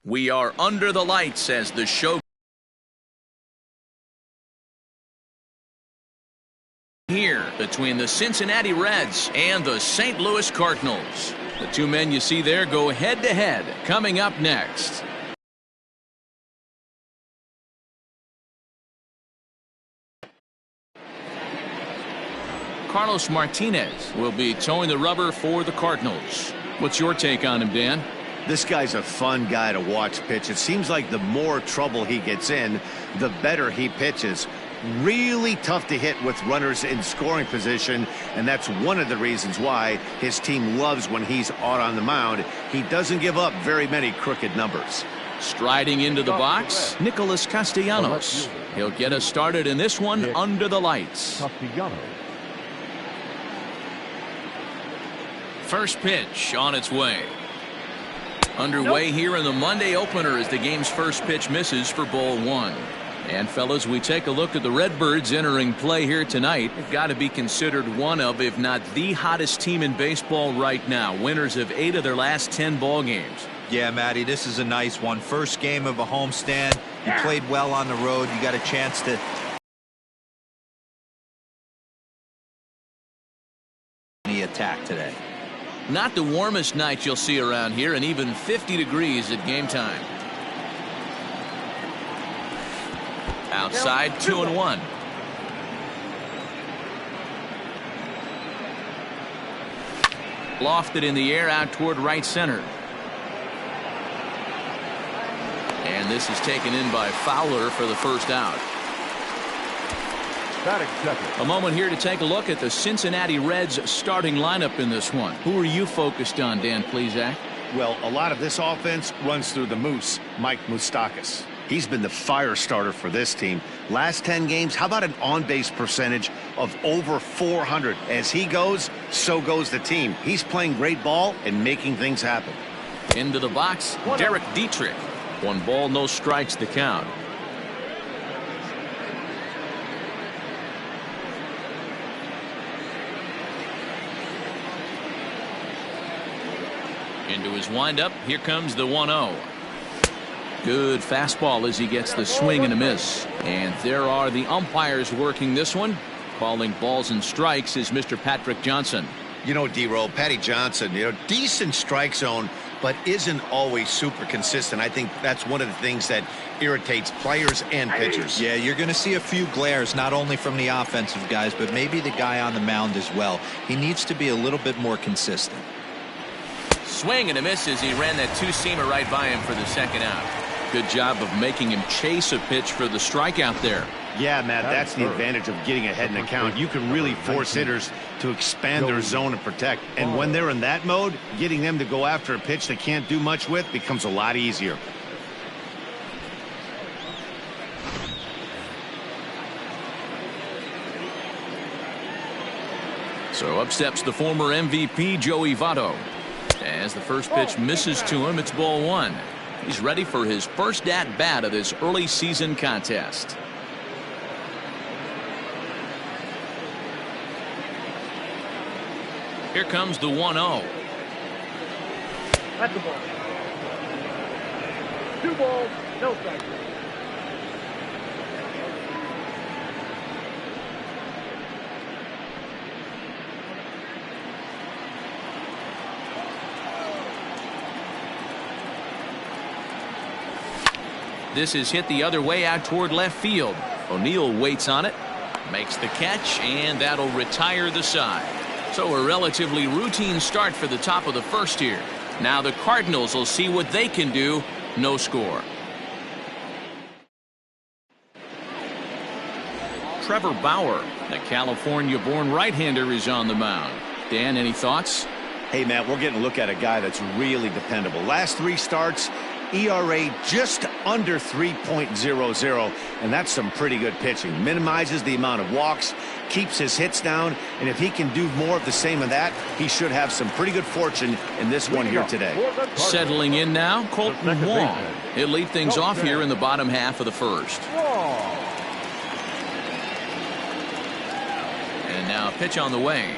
We are under the lights as the show here between the Cincinnati Reds and the St. Louis Cardinals. The two men you see there go head-to-head coming up next. Carlos Martinez will be towing the rubber for the Cardinals. What's your take on him, Dan? This guy's a fun guy to watch pitch. It seems like the more trouble he gets in, the better he pitches. Really tough to hit with runners in scoring position, and that's one of the reasons why his team loves when he's out on the mound. He doesn't give up very many crooked numbers. Striding into the box, Nicholas Castellanos. He'll get us started in this one under the lights. First pitch on its way. Underway here in the Monday opener as the game's first pitch misses for ball one. And fellas, we take a look at the Redbirds entering play here tonight. They've got to be considered one of, if not the hottest team in baseball right now. Winners of 8 of their last 10 ball games. Yeah, Matty, this is a nice one. First game of a homestand. You played well on the road. You got a chance to the attack today. Not the warmest night you'll see around here, and even 50 degrees at game time. Outside, 2-1. Lofted in the air out toward right center. And this is taken in by Fowler for the first out. A moment here to take a look at the Cincinnati Reds starting lineup in this one. Who are you focused on, Dan Plesac? Well, a lot of this offense runs through the Moose, Mike Moustakas. He's been the fire starter for this team. Last 10 games, how about an on-base percentage of over 400? As he goes, so goes the team. He's playing great ball and making things happen. Into the box, Derek Dietrich. 1 ball, no strikes to count. Into his windup, here comes the 1-0. Good fastball as he gets the swing and a miss. And there are the umpires working this one. Calling balls and strikes is Mr. Patrick Johnson. You know, D-Roll, Patty Johnson, decent strike zone, but isn't always super consistent. I think that's one of the things that irritates players and pitchers. Yeah, you're going to see a few glares, not only from the offensive guys, but maybe the guy on the mound as well. He needs to be a little bit more consistent. Swing and a miss as he ran that two-seamer right by him for the second out. Good job of making him chase a pitch for the strikeout there. Yeah, Matt, that's the advantage of getting ahead in the count. You can really force hitters to expand their zone and protect. And when they're in that mode, getting them to go after a pitch they can't do much with becomes a lot easier. So up steps the former MVP, Joey Votto. As the first pitch misses to him, it's ball one. He's ready for his first at-bat of this early season contest. Here comes the 1-0. That's a ball. 2 balls, no strikes. This is hit the other way out toward left field. O'Neill waits on it, makes the catch, and that'll retire the side. So a relatively routine start for the top of the first here. Now the Cardinals will see what they can do. No score. Trevor Bauer, the California-born right-hander, is on the mound. Dan, any thoughts? Hey, Matt, we're getting a look at a guy that's really dependable. Last 3 starts, ERA just under 3.00, and that's some pretty good pitching. Minimizes the amount of walks, keeps his hits down, and if he can do more of the same of that, he should have some pretty good fortune in this one here today. Settling in now, Colton Wong. He'll lead things off here in the bottom half of the first. And now a pitch on the way.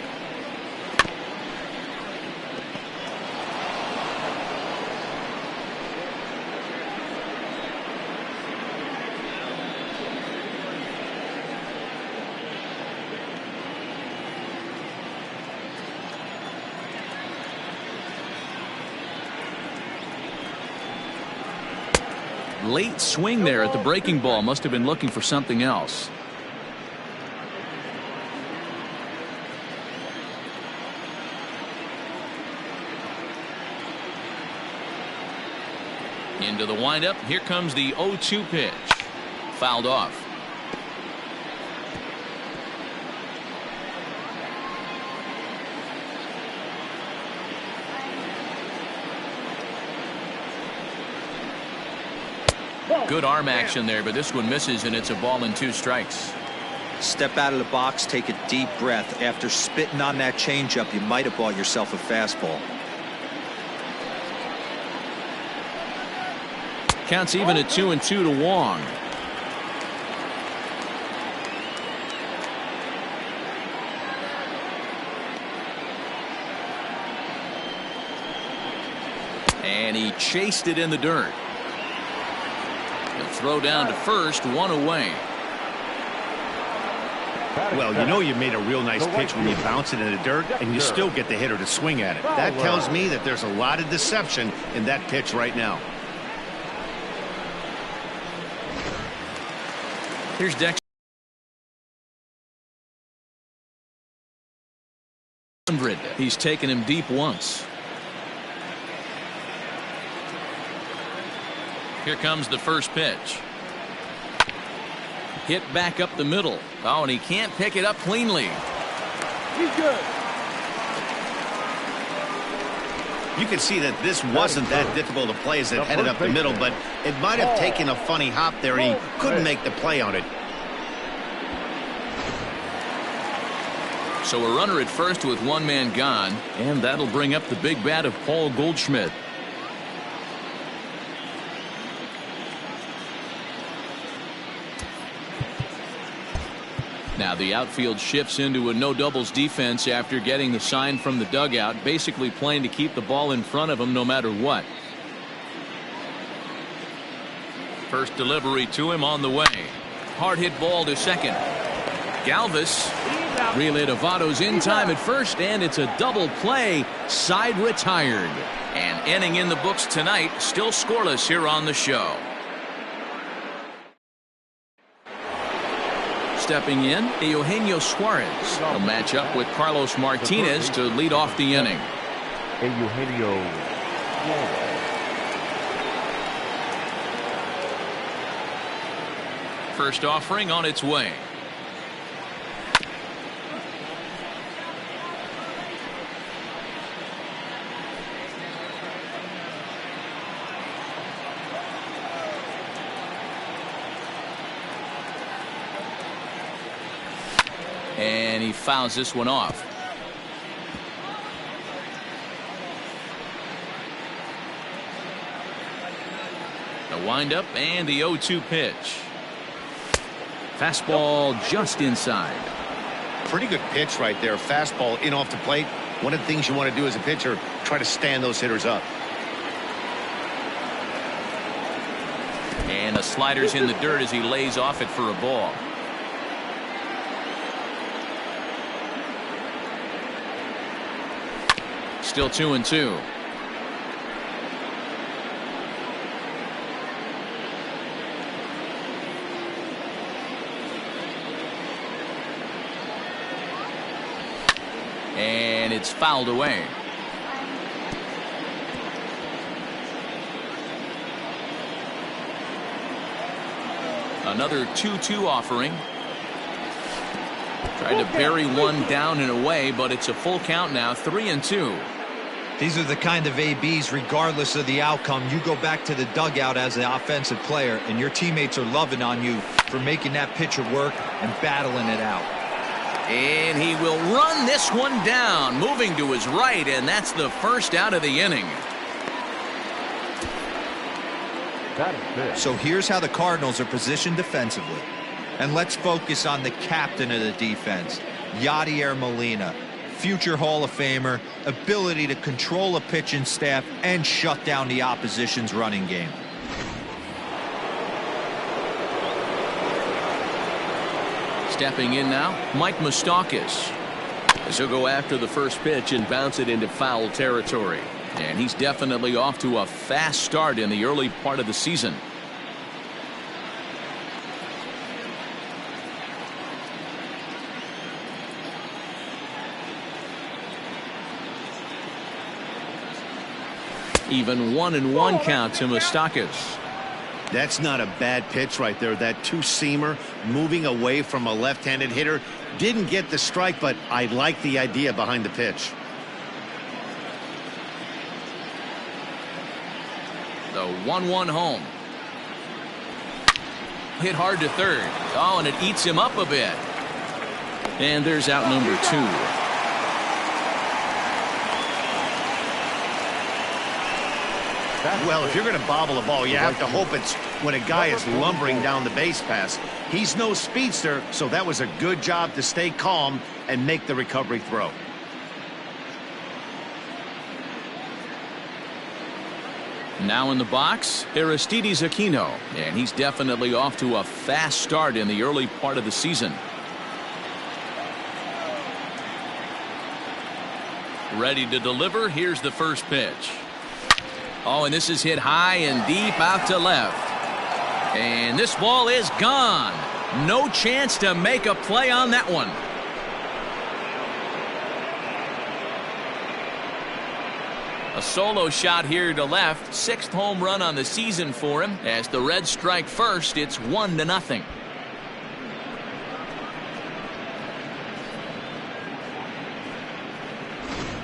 late swing there at the breaking ball. Must have been looking for something else. Into the windup. Here comes the 0-2 pitch. Fouled off. Good arm action there, but this one misses, and it's a ball and 2 strikes. Step out of the box, take a deep breath. After spitting on that changeup, you might have bought yourself a fastball. Counts even at 2-2 to Wong. And he chased it in the dirt. The throw down to first, 1 away. Well, you know you made a real nice pitch when you bounce it in the dirt and you still get the hitter to swing at it. That tells me that there's a lot of deception in that pitch right now. Here's Dexter. He's taken him deep once. Here comes the first pitch. Hit back up the middle. Oh, and he can't pick it up cleanly. He's good. You can see that this wasn't that difficult to play as it headed up the middle, but it might have taken a funny hop there, and he couldn't make the play on it. So a runner at first with 1 man gone, and that'll bring up the big bat of Paul Goldschmidt. Now the outfield shifts into a no doubles defense after getting the sign from the dugout, basically playing to keep the ball in front of him no matter what. First delivery to him on the way. Hard hit ball to second. Galvis relay to Votto's in time at first, and it's a double play. Side retired. And inning in the books tonight, still scoreless here on the show. Stepping in, Eugenio Suarez will match up with Carlos Martinez to lead off the inning. Eugenio. First offering on its way. And he fouls this one off. The windup and the 0-2 pitch. Fastball just inside. Pretty good pitch right there. Fastball in off the plate. One of the things you want to do as a pitcher, try to stand those hitters up. And the slider's in the dirt as he lays off it for a ball. Still 2-2. And it's fouled away. Another 2-2 offering. Tried to bury one down and away, but it's a full count now, 3-2. These are the kind of ABs, regardless of the outcome. You go back to the dugout as an offensive player, and your teammates are loving on you for making that pitcher work and battling it out. And he will run this one down, moving to his right, and that's the first out of the inning. So here's how the Cardinals are positioned defensively. And let's focus on the captain of the defense, Yadier Molina. Future Hall of Famer, ability to control a pitching staff and shut down the opposition's running game. Stepping in now, Mike Moustakas. As he'll go after the first pitch and bounce it into foul territory. And he's definitely off to a fast start in the early part of the season. Even 1-1 count to Moustakas. That's not a bad pitch right there. That two-seamer moving away from a left-handed hitter. Didn't get the strike, but I like the idea behind the pitch. The 1-1 home. Hit hard to third. Oh, and it eats him up a bit. And there's out number 2. Well, if you're going to bobble a ball, you have to hope it's when a guy is lumbering down the base pass. He's no speedster, so that was a good job to stay calm and make the recovery throw. Now in the box, Aristides Aquino, and he's definitely off to a fast start in the early part of the season. Ready to deliver. Here's the first pitch. Oh, and this is hit high and deep out to left. And this ball is gone. No chance to make a play on that one. A solo shot here to left. 6th home run on the season for him. As the Reds strike first, it's 1-0.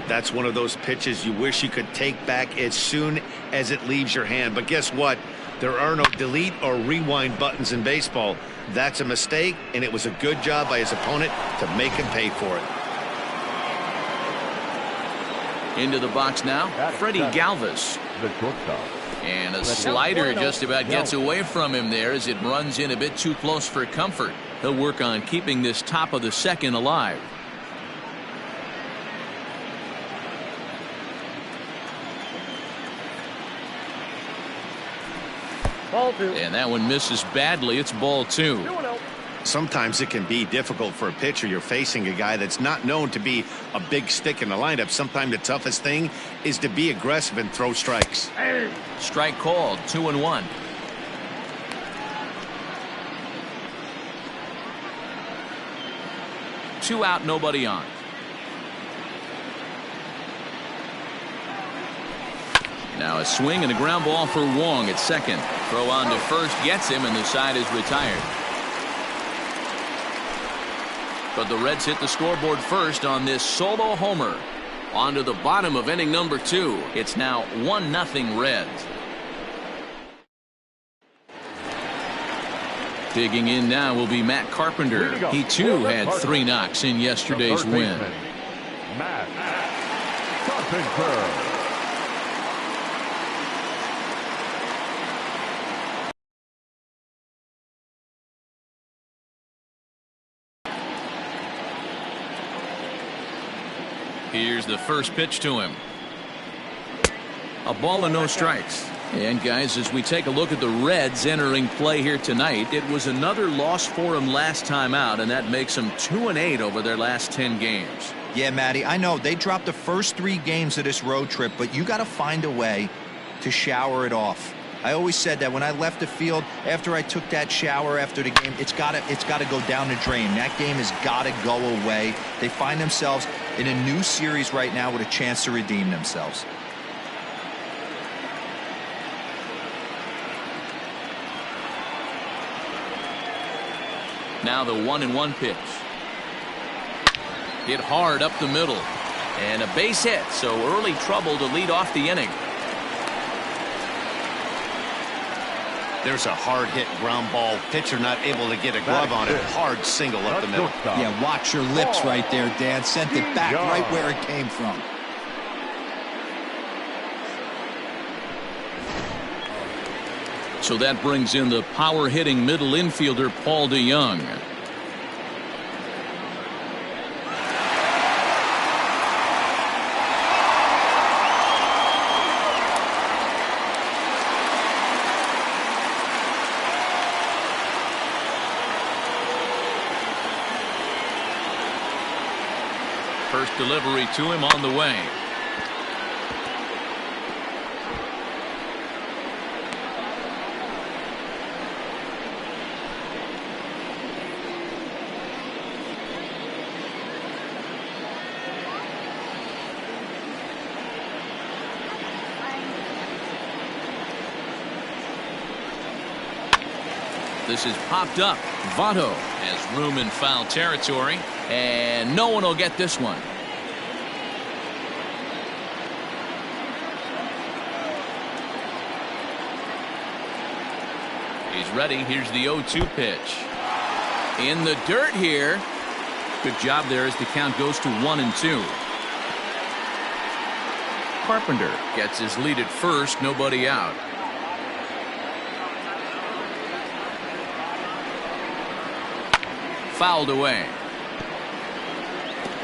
That's one of those pitches you wish you could take back as soon as it leaves your hand. But guess what? There are no delete or rewind buttons in baseball. That's a mistake, and it was a good job by his opponent to make him pay for it. Into the box now, Freddie Galvis. The shortstop. And a slider just about gets away from him there as it runs in a bit too close for comfort. He'll work on keeping this top of the second alive. Ball 2. And that one misses badly. It's ball 2. Sometimes it can be difficult for a pitcher. You're facing a guy that's not known to be a big stick in the lineup. Sometimes the toughest thing is to be aggressive and throw strikes. Strike called. 2-1. Two out, nobody on. Now a swing and a ground ball for Wong at second. Throw on to first gets him, and the side is retired. But the Reds hit the scoreboard first on this solo homer. On to the bottom of inning number 2. It's now 1-0 Reds. Digging in now will be Matt Carpenter. He too had 3 knocks in yesterday's win. Matt Carpenter. Here's the first pitch to him. A ball and no strikes. And guys, as we take a look at the Reds entering play here tonight, it was another loss for them last time out, and that makes them 2-8 over their last 10 games. Yeah, Matty, I know they dropped the first 3 games of this road trip, but you got to find a way to shower it off. I always said that when I left the field after I took that shower after the game, it's got to go down the drain. That game has got to go away. They find themselves in a new series right now with a chance to redeem themselves. Now the 1-1 pitch. Hit hard up the middle. And a base hit, so early trouble to lead off the inning. There's a hard hit ground ball. Pitcher not able to get a glove on it. Hard single up the middle. Yeah, watch your lips right there, Dan. Sent it back right where it came from. So that brings in the power hitting middle infielder Paul DeYoung. First delivery to him on the way. This is popped up. Votto has room in foul territory, and no one will get this one. He's ready. Here's the 0-2 pitch. In the dirt here. Good job there as the count goes to 1-2. Carpenter gets his lead at first, nobody out. Fouled away.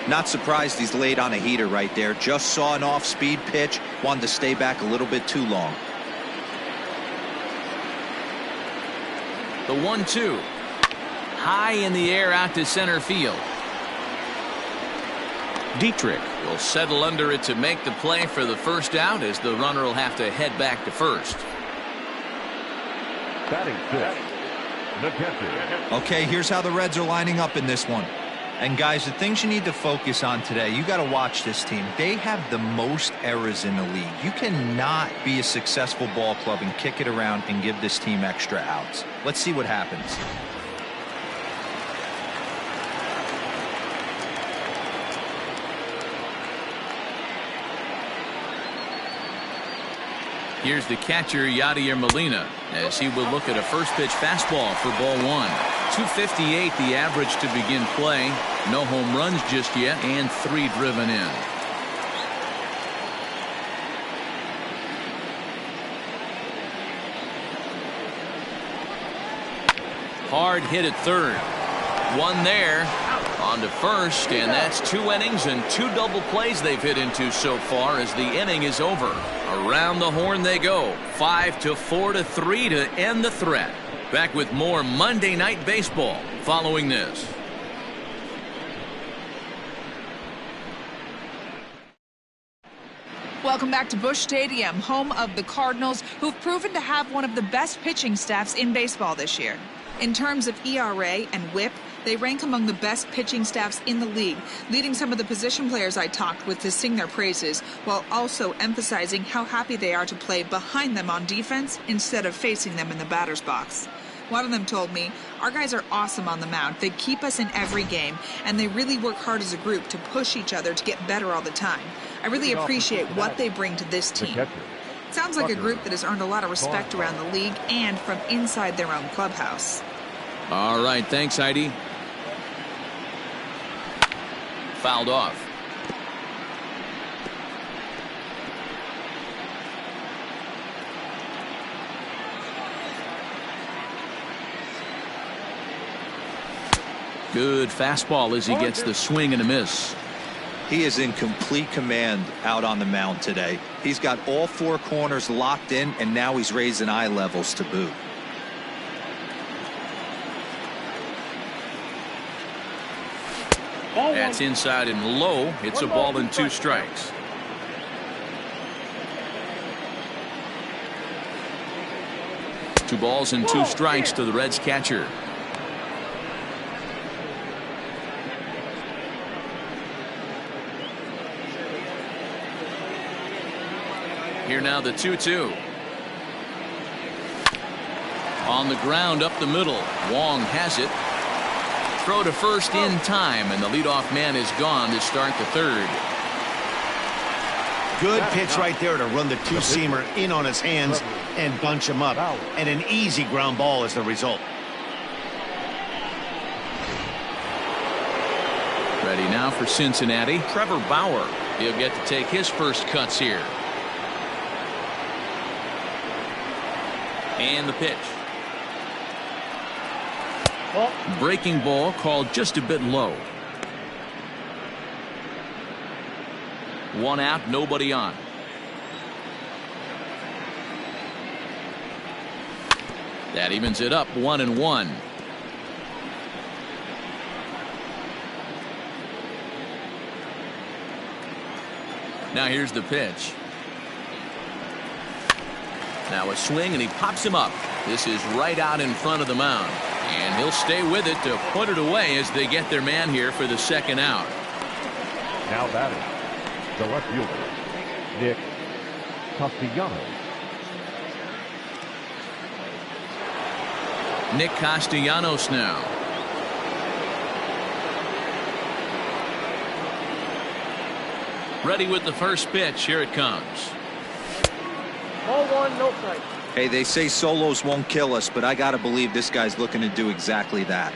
Not surprised he's laid on a heater right there. Just saw an off-speed pitch, wanted to stay back a little bit too long. The 1-2. High in the air out to center field. Dietrich will settle under it to make the play for the first out, as the runner will have to head back to first. Batting fifth, the catcher. Okay, here's how the Reds are lining up in this one. And guys, the things you need to focus on today, you got to watch this team. They have the most errors in the league. You cannot be a successful ball club and kick it around and give this team extra outs. Let's see what happens. Here's the catcher, Yadier Molina, as he will look at a first pitch fastball for ball one. 258 the average to begin play. No home runs just yet, and 3 driven in. Hard hit at third. One there. On to first, and that's 2 innings and 2 double plays they've hit into so far as the inning is over. Around the horn they go. 5-4-3 to end the threat. Back with more Monday Night Baseball following this. Welcome back to Busch Stadium, home of the Cardinals, who've proven to have one of the best pitching staffs in baseball this year. In terms of ERA and WHIP, they rank among the best pitching staffs in the league, leading some of the position players I talked with to sing their praises, while also emphasizing how happy they are to play behind them on defense instead of facing them in the batter's box. One of them told me, "Our guys are awesome on the mound. They keep us in every game, and they really work hard as a group to push each other to get better all the time. I really appreciate what they bring to this team." Sounds like a group that has earned a lot of respect around the league and from inside their own clubhouse. All right, thanks, Heidi. Fouled off. Good fastball as he gets the swing and a miss. He is in complete command out on the mound today. He's got all 4 corners locked in, and now he's raising eye levels to boot. That's inside and low. It's a ball and 2 strikes. Two balls and 2 strikes to the Reds catcher. Here now the 2-2. On the ground up the middle. Wong has it. Throw to first in time, and the leadoff man is gone to start the third. Good pitch right there to run the 2-seamer in on his hands and bunch him up. And an easy ground ball as the result. Ready now for Cincinnati. Trevor Bauer. He'll get to take his first cuts here. And the pitch. Breaking ball called just a bit low. 1 out, nobody on. That evens it up 1-1. Now here's the pitch. Now a swing, and he pops him up. This is right out in front of the mound. And he'll stay with it to put it away as they get their man here for the second out. Now batting, the left fielder, Nick Castellanos. Nick Castellanos now. Ready with the first pitch. Here it comes. Ball one, no strike. Hey, they say solos won't kill us, but I gotta believe this guy's looking to do exactly that.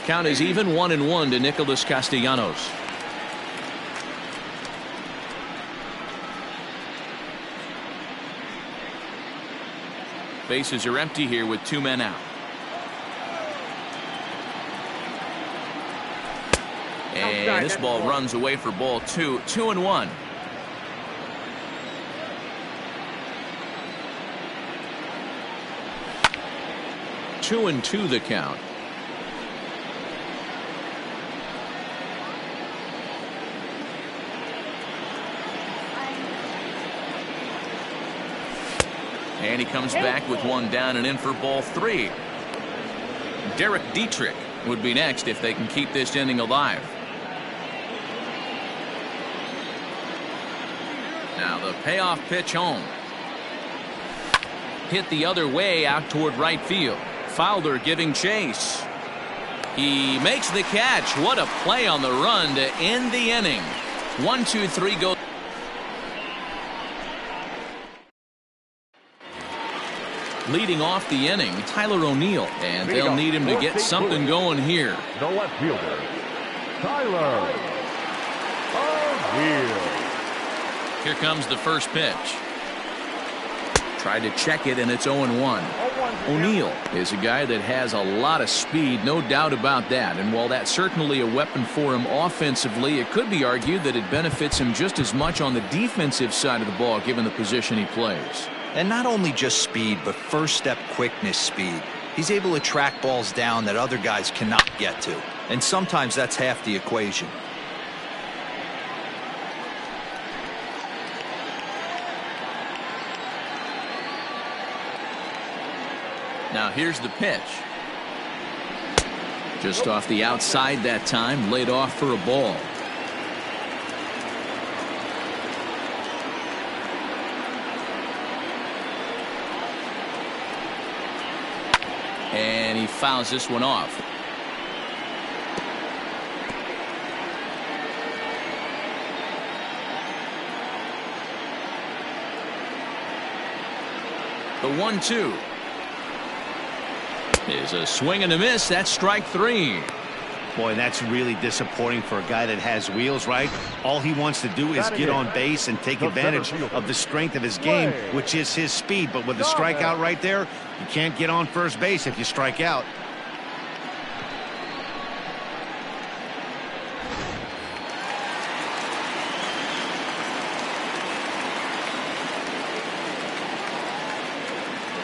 Count is even 1-1 to Nicholas Castellanos. Bases are empty here with 2 men out. And this ball runs away for ball 2. 2-1. Two and 2 the count. And he comes back with 1 down and in for ball 3. Derek Dietrich would be next if they can keep this inning alive. Now the payoff pitch home. Hit the other way out toward right field. Fowler giving chase. He makes the catch. What a play on the run to end the inning. 1, 2, 3 go. Leading off the inning, Tyler O'Neill, and they'll need him to get something going here. The left fielder, Tyler O'Neill. Here comes the first pitch. Tried to check it, and it's 0-1. O'Neill is a guy that has a lot of speed, no doubt about that. And while that's certainly a weapon for him offensively, it could be argued that it benefits him just as much on the defensive side of the ball, given the position he plays. And not only just speed, but first step quickness speed. He's able to track balls down that other guys cannot get to. And sometimes that's half the equation. Now here's the pitch. Just off the outside that time, laid off for a ball. And he fouls this one off. The 1-2 is a swing and a miss. That's strike 3. Boy, that's really disappointing for a guy that has wheels, right? All he wants to do is get on base and take advantage of the strength of his game, which is his speed. But with a strikeout right there, you can't get on first base if you strike out.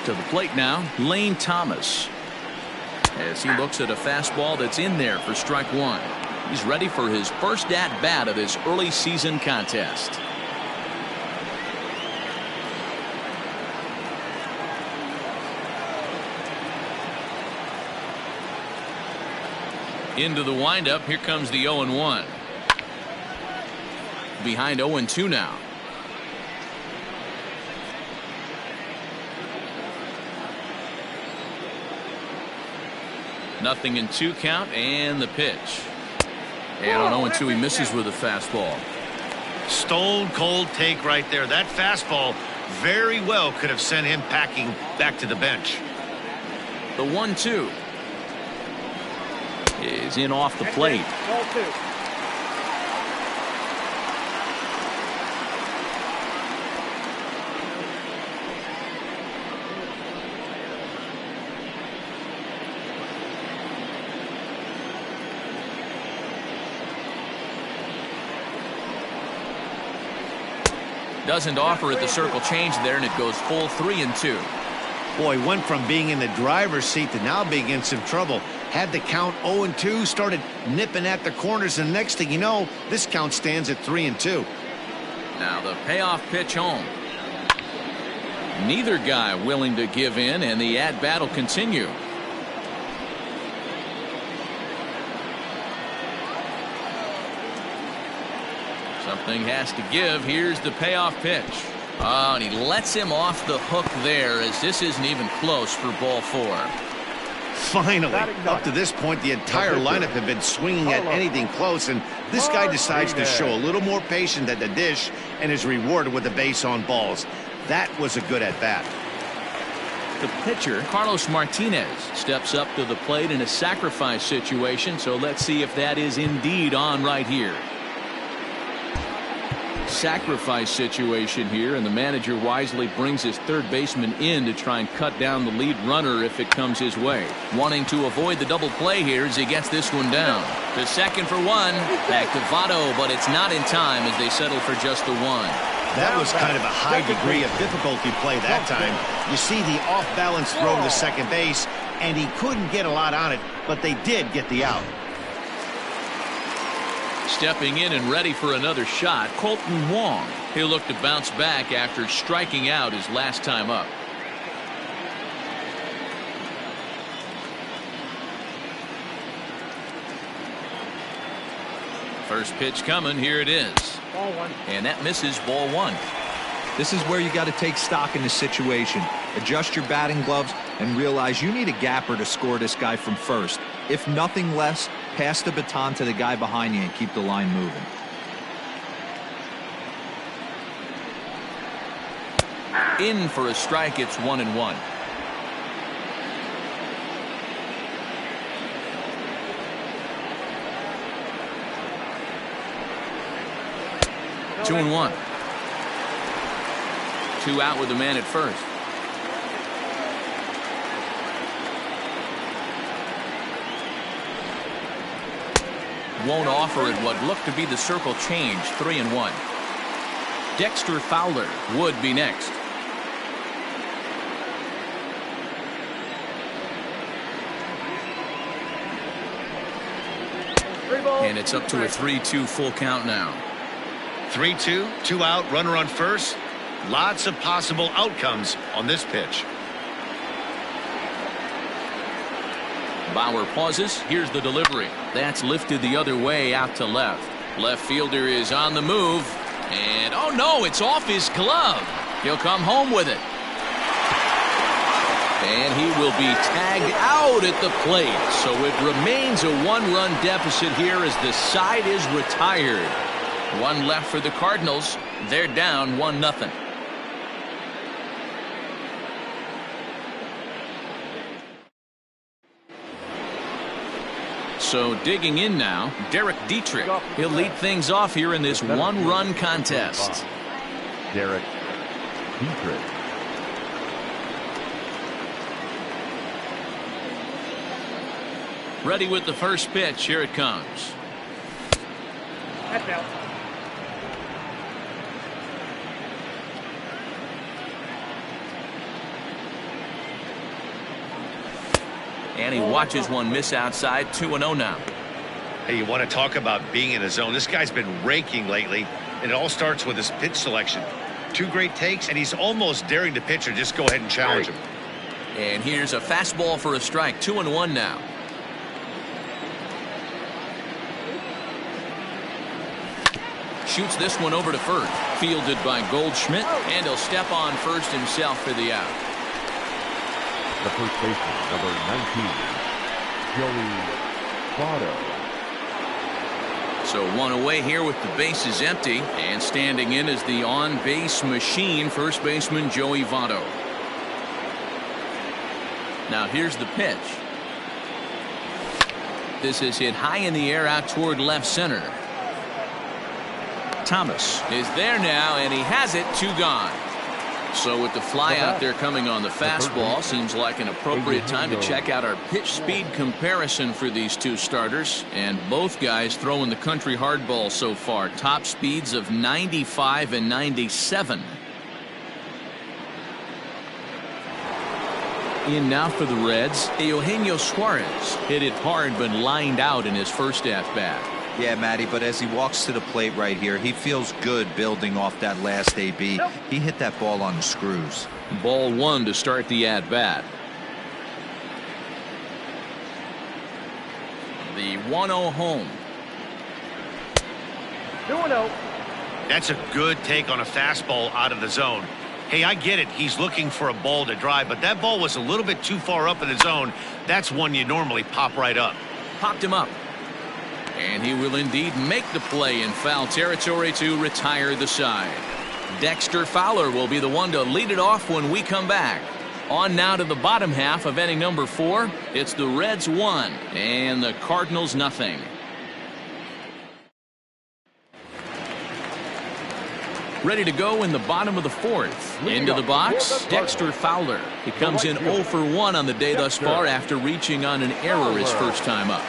To the plate now, Lane Thomas, as he looks at a fastball that's in there for strike 1. He's ready for his first at-bat of this early season contest. Into the windup. Here comes the 0-1. Behind 0-2 now. Nothing in 2 count, and the pitch. And on 0-2 he misses with a fastball. Stone cold take right there. That fastball very well could have sent him packing back to the bench. The 1-2 is in off the plate. Ball 2. Doesn't offer at the circle change there, and it goes full 3-2. Boy, went from being in the driver's seat to now being in some trouble. Had the count 0-2, started nipping at the corners, and the next thing you know, this count stands at 3-2. Now the payoff pitch home. Neither guy willing to give in, and the at-bat will continue. Something has to give. Here's the payoff pitch. Oh, and he lets him off the hook there, as this isn't even close for ball 4. Finally, up to this point, the entire lineup had been swinging at anything close, and this guy decides to show a little more patience at the dish and is rewarded with a base on balls. That was a good at-bat. The pitcher, Carlos Martinez, steps up to the plate in a sacrifice situation, so let's see if that is indeed on right here. Sacrifice situation here, and the manager wisely brings his third baseman in to try and cut down the lead runner if it comes his way. Wanting to avoid the double play here as he gets this one down. The second for 1. Back to Votto, but it's not in time as they settle for just the 1. That was kind of a high degree of difficulty play that time. You see the off-balance throw to second base, and he couldn't get a lot on it, but they did get the out. Stepping in and ready for another shot, Colton Wong. He'll look to bounce back after striking out his last time up. First pitch coming. Here it is. Ball 1. And that misses, ball 1. This is where you got to take stock in the situation. Adjust your batting gloves and realize you need a gapper to score this guy from first. If nothing less, pass the baton to the guy behind you and keep the line moving. In for a strike. It's 1-1. No 2-1. 2 out with the man at first. Won't offer it what looked to be the circle change. 3-1. Dexter Fowler would be next. And it's up to a 3-2 full count now. 3-2, 2 out, runner on first. Lots of possible outcomes on this pitch. Bauer pauses. Here's the delivery. That's lifted the other way out to left. Left fielder is on the move. And oh no, it's off his glove. He'll come home with it. And he will be tagged out at the plate. So it remains a 1-run deficit here as the side is retired. 1 left for the Cardinals. They're down 1-0. So digging in now, Derek Dietrich. He'll lead things off here in this 1-run contest. Derek Dietrich. Ready with the first pitch. Here it comes. That's out. And he watches one miss outside. 2-0 now. Hey, you want to talk about being in a zone? This guy's been raking lately, and it all starts with his pitch selection. 2 great takes, and he's almost daring the pitcher just go ahead and challenge him. And here's a fastball for a strike. 2-1 now. Shoots this one over to first. Fielded by Goldschmidt, and he'll step on first himself for the out. The first baseman, number 19, Joey Votto. So 1 away here with the bases empty, and standing in is the on-base machine, first baseman Joey Votto. Now here's the pitch. This is hit high in the air out toward left center. Thomas is there now, and he has it. 2 gone. So with the fly out there coming on the fastball, seems like an appropriate time to check out our pitch speed comparison for these 2 starters. And both guys throwing the country hardball so far. Top speeds of 95 and 97. In now for the Reds, Eugenio Suarez hit it hard but lined out in his first at-bat. Yeah, Matty, but as he walks to the plate right here, he feels good building off that last AB. He hit that ball on the screws. Ball 1 to start the at-bat. The 1-0 home. 2-0. That's a good take on a fastball out of the zone. Hey, I get it. He's looking for a ball to drive, but that ball was a little bit too far up in the zone. That's one you normally pop right up. Popped him up. And he will indeed make the play in foul territory to retire the side. Dexter Fowler will be the one to lead it off when we come back. On now to the bottom half of inning number 4. It's the Reds 1 and the Cardinals nothing. Ready to go in the bottom of the 4th. Into the box, Dexter Fowler. He comes in 0 for 1 on the day thus far after reaching on an error his first time up.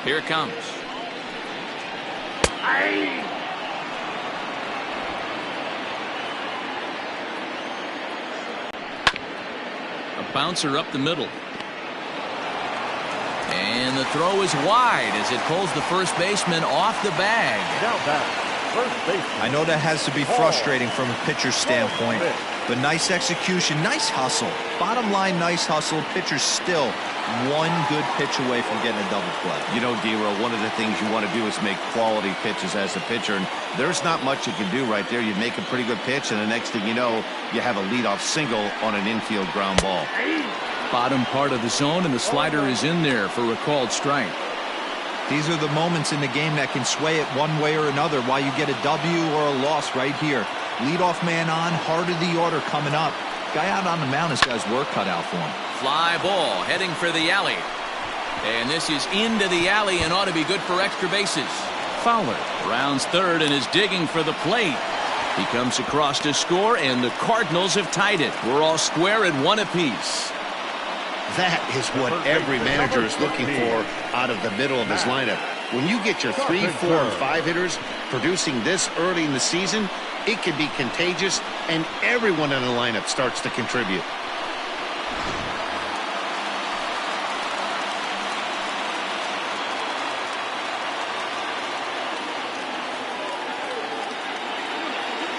Here it comes. A bouncer up the middle. And the throw is wide as it pulls the first baseman off the bag. I know that has to be frustrating from a pitcher's standpoint, but nice execution, nice hustle. Bottom line, nice hustle. Pitcher's still one good pitch away from getting a double play. You know, D-Roll, one of the things you want to do is make quality pitches as a pitcher, and there's not much you can do right there. You make a pretty good pitch, and the next thing you know, you have a leadoff single on an infield ground ball. Bottom part of the zone, and the slider is in there for a called strike. These are the moments in the game that can sway it one way or another, why you get a W or a loss right here. Leadoff man on, heart of the order coming up. Guy out on the mound has got his work cut out for him. Fly ball heading for the alley. And this is into the alley and ought to be good for extra bases. Fowler rounds third and is digging for the plate. He comes across to score, and the Cardinals have tied it. We're all square at 1 apiece. That is what every manager is looking for out of the middle of his lineup. When you get your 3, 4, and 5 hitters producing this early in the season, it can be contagious, and everyone in the lineup starts to contribute.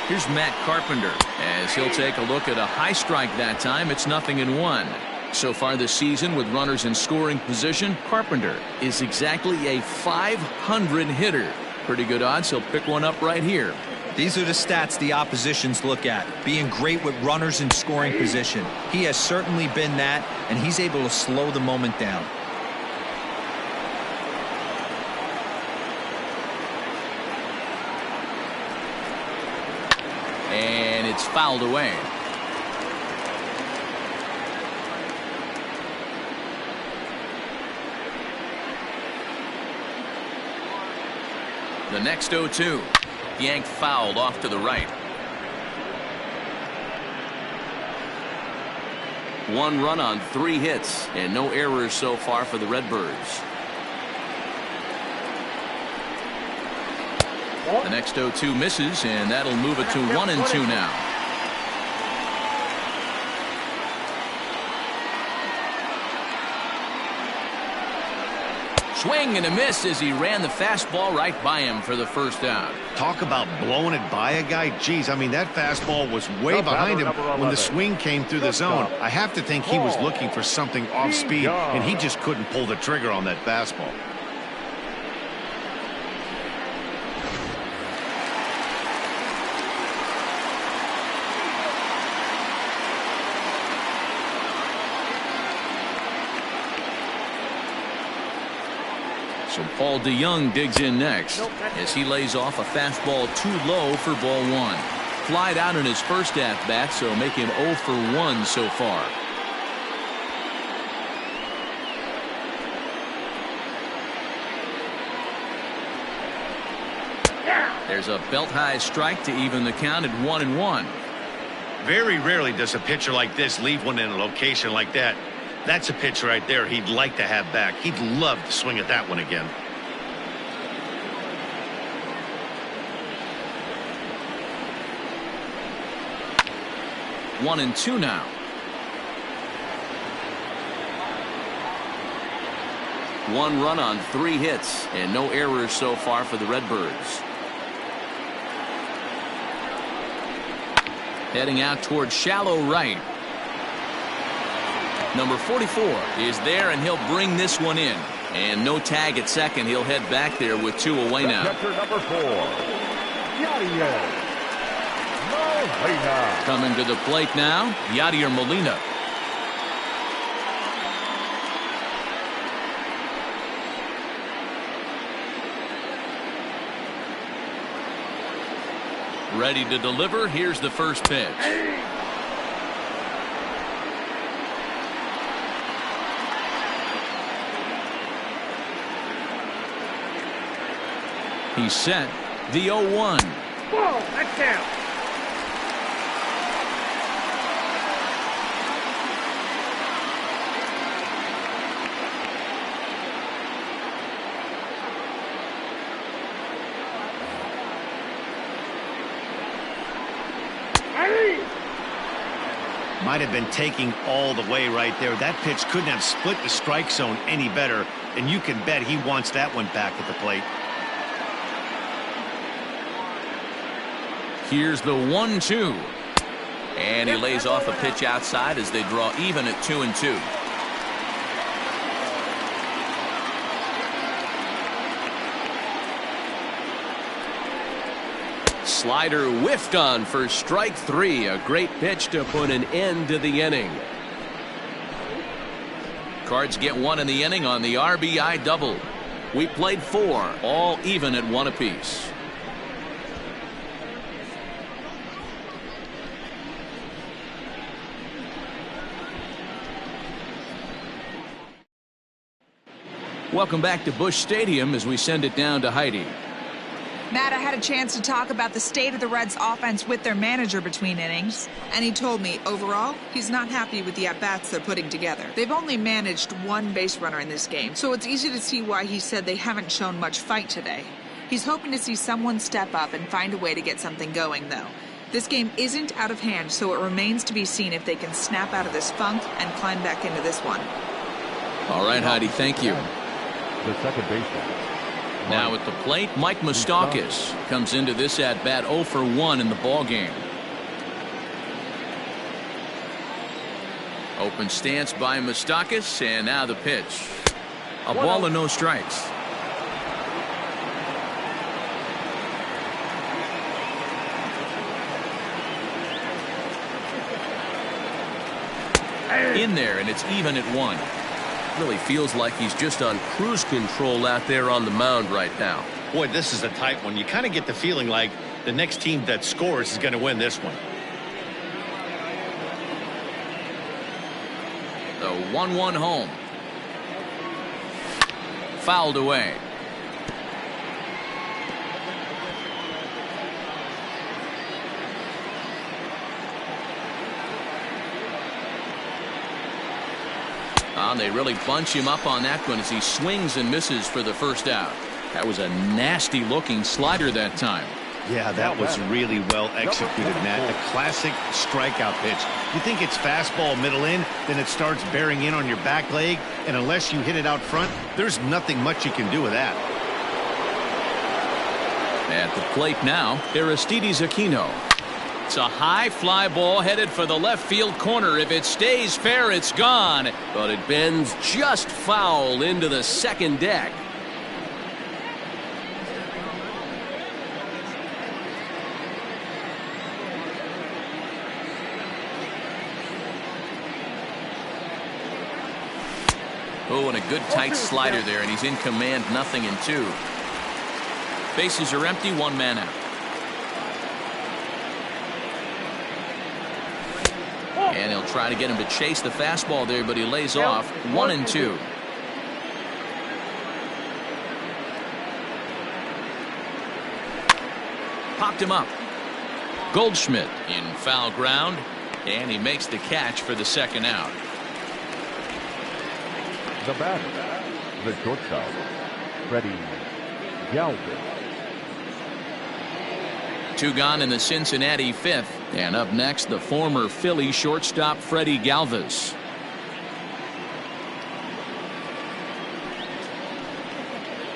Here's Matt Carpenter as he'll take a look at a high strike that time. It's 0-1. So far this season, with runners in scoring position, Carpenter is exactly a .500 hitter. Pretty good odds he'll pick one up right here. These are the stats the oppositions look at. Being great with runners in scoring position. He has certainly been that, and he's able to slow the moment down. And it's fouled away. The next 0-2. Yanked fouled off to the right. 1 run on 3 hits and no errors so far for the Redbirds. The next 0-2 misses, and that'll move it to 1-2 now. Swing and a miss as he ran the fastball right by him for the first out. Talk about blowing it by a guy. Geez, I mean, that fastball was way behind him when the swing came through the zone. I have to think he was looking for something off speed, and he just couldn't pull the trigger on that fastball. So Paul DeYoung digs in next as he lays off a fastball too low for ball 1. Flied out in his first at-bat, so make him 0 for 1 so far. There's a belt-high strike to even the count at 1-1. Very rarely does a pitcher like this leave one in a location like that. That's a pitch right there he'd like to have back. He'd love to swing at that one again. One and two now. One run on 3 hits and no errors so far for the Redbirds. Heading out towards shallow right. Number 44 is there, and he'll bring this one in. And no tag at second. He'll head back there with 2 away now. Catcher number 4, Yadier Molina. Coming to the plate now, Yadier Molina. Ready to deliver. Here's the first pitch. He's set. The 0-1. Whoa, that's down. Might have been taking all the way right there. That pitch couldn't have split the strike zone any better, and you can bet he wants that one back at the plate. Here's the 1-2. And he lays off a pitch outside as they draw even at 2-2. Slider whiffed on for strike 3. A great pitch to put an end to the inning. Cards get 1 in the inning on the RBI double. We played 4, all even at 1 apiece. Welcome back to Busch Stadium as we send it down to Heidi. Matt, I had a chance to talk about the state of the Reds offense with their manager between innings, and he told me overall he's not happy with the at-bats they're putting together. They've only managed 1 base runner in this game, so it's easy to see why he said they haven't shown much fight today. He's hoping to see someone step up and find a way to get something going, though. This game isn't out of hand, so it remains to be seen if they can snap out of this funk and climb back into this one. All right, Heidi, thank you. The second baseman. Now at the plate, Mike Moustakas comes into this at-bat 0 for 1 in the ballgame. Open stance by Moustakas, and now the pitch. A ball and no strikes. In there, and it's even at 1. Really feels like he's just on cruise control out there on the mound right now. Boy, this is a tight one. You kind of get the feeling like the next team that scores is going to win this one. The 1-1 home. Fouled away. They really bunch him up on that one as he swings and misses for the first out. That was a nasty looking slider that time. Yeah, that was really well executed, Matt. A classic strikeout pitch. You think it's fastball middle in, then it starts bearing in on your back leg, and unless you hit it out front, there's nothing much you can do with that. At the plate now, Aristides Aquino. It's a high fly ball headed for the left field corner. If it stays fair, it's gone. But it bends just foul into the second deck. Oh, and a good tight slider there, and he's in command, 0-2. Bases are empty, 1 man out. And he'll try to get him to chase the fastball there, but he lays off. 1-2. Popped him up. Goldschmidt in foul ground, and he makes the catch for the second out. The batter, the shortstop, Freddie Galvis. 2 gone in the Cincinnati 5th. And up next, the former Philly shortstop Freddie Galvis.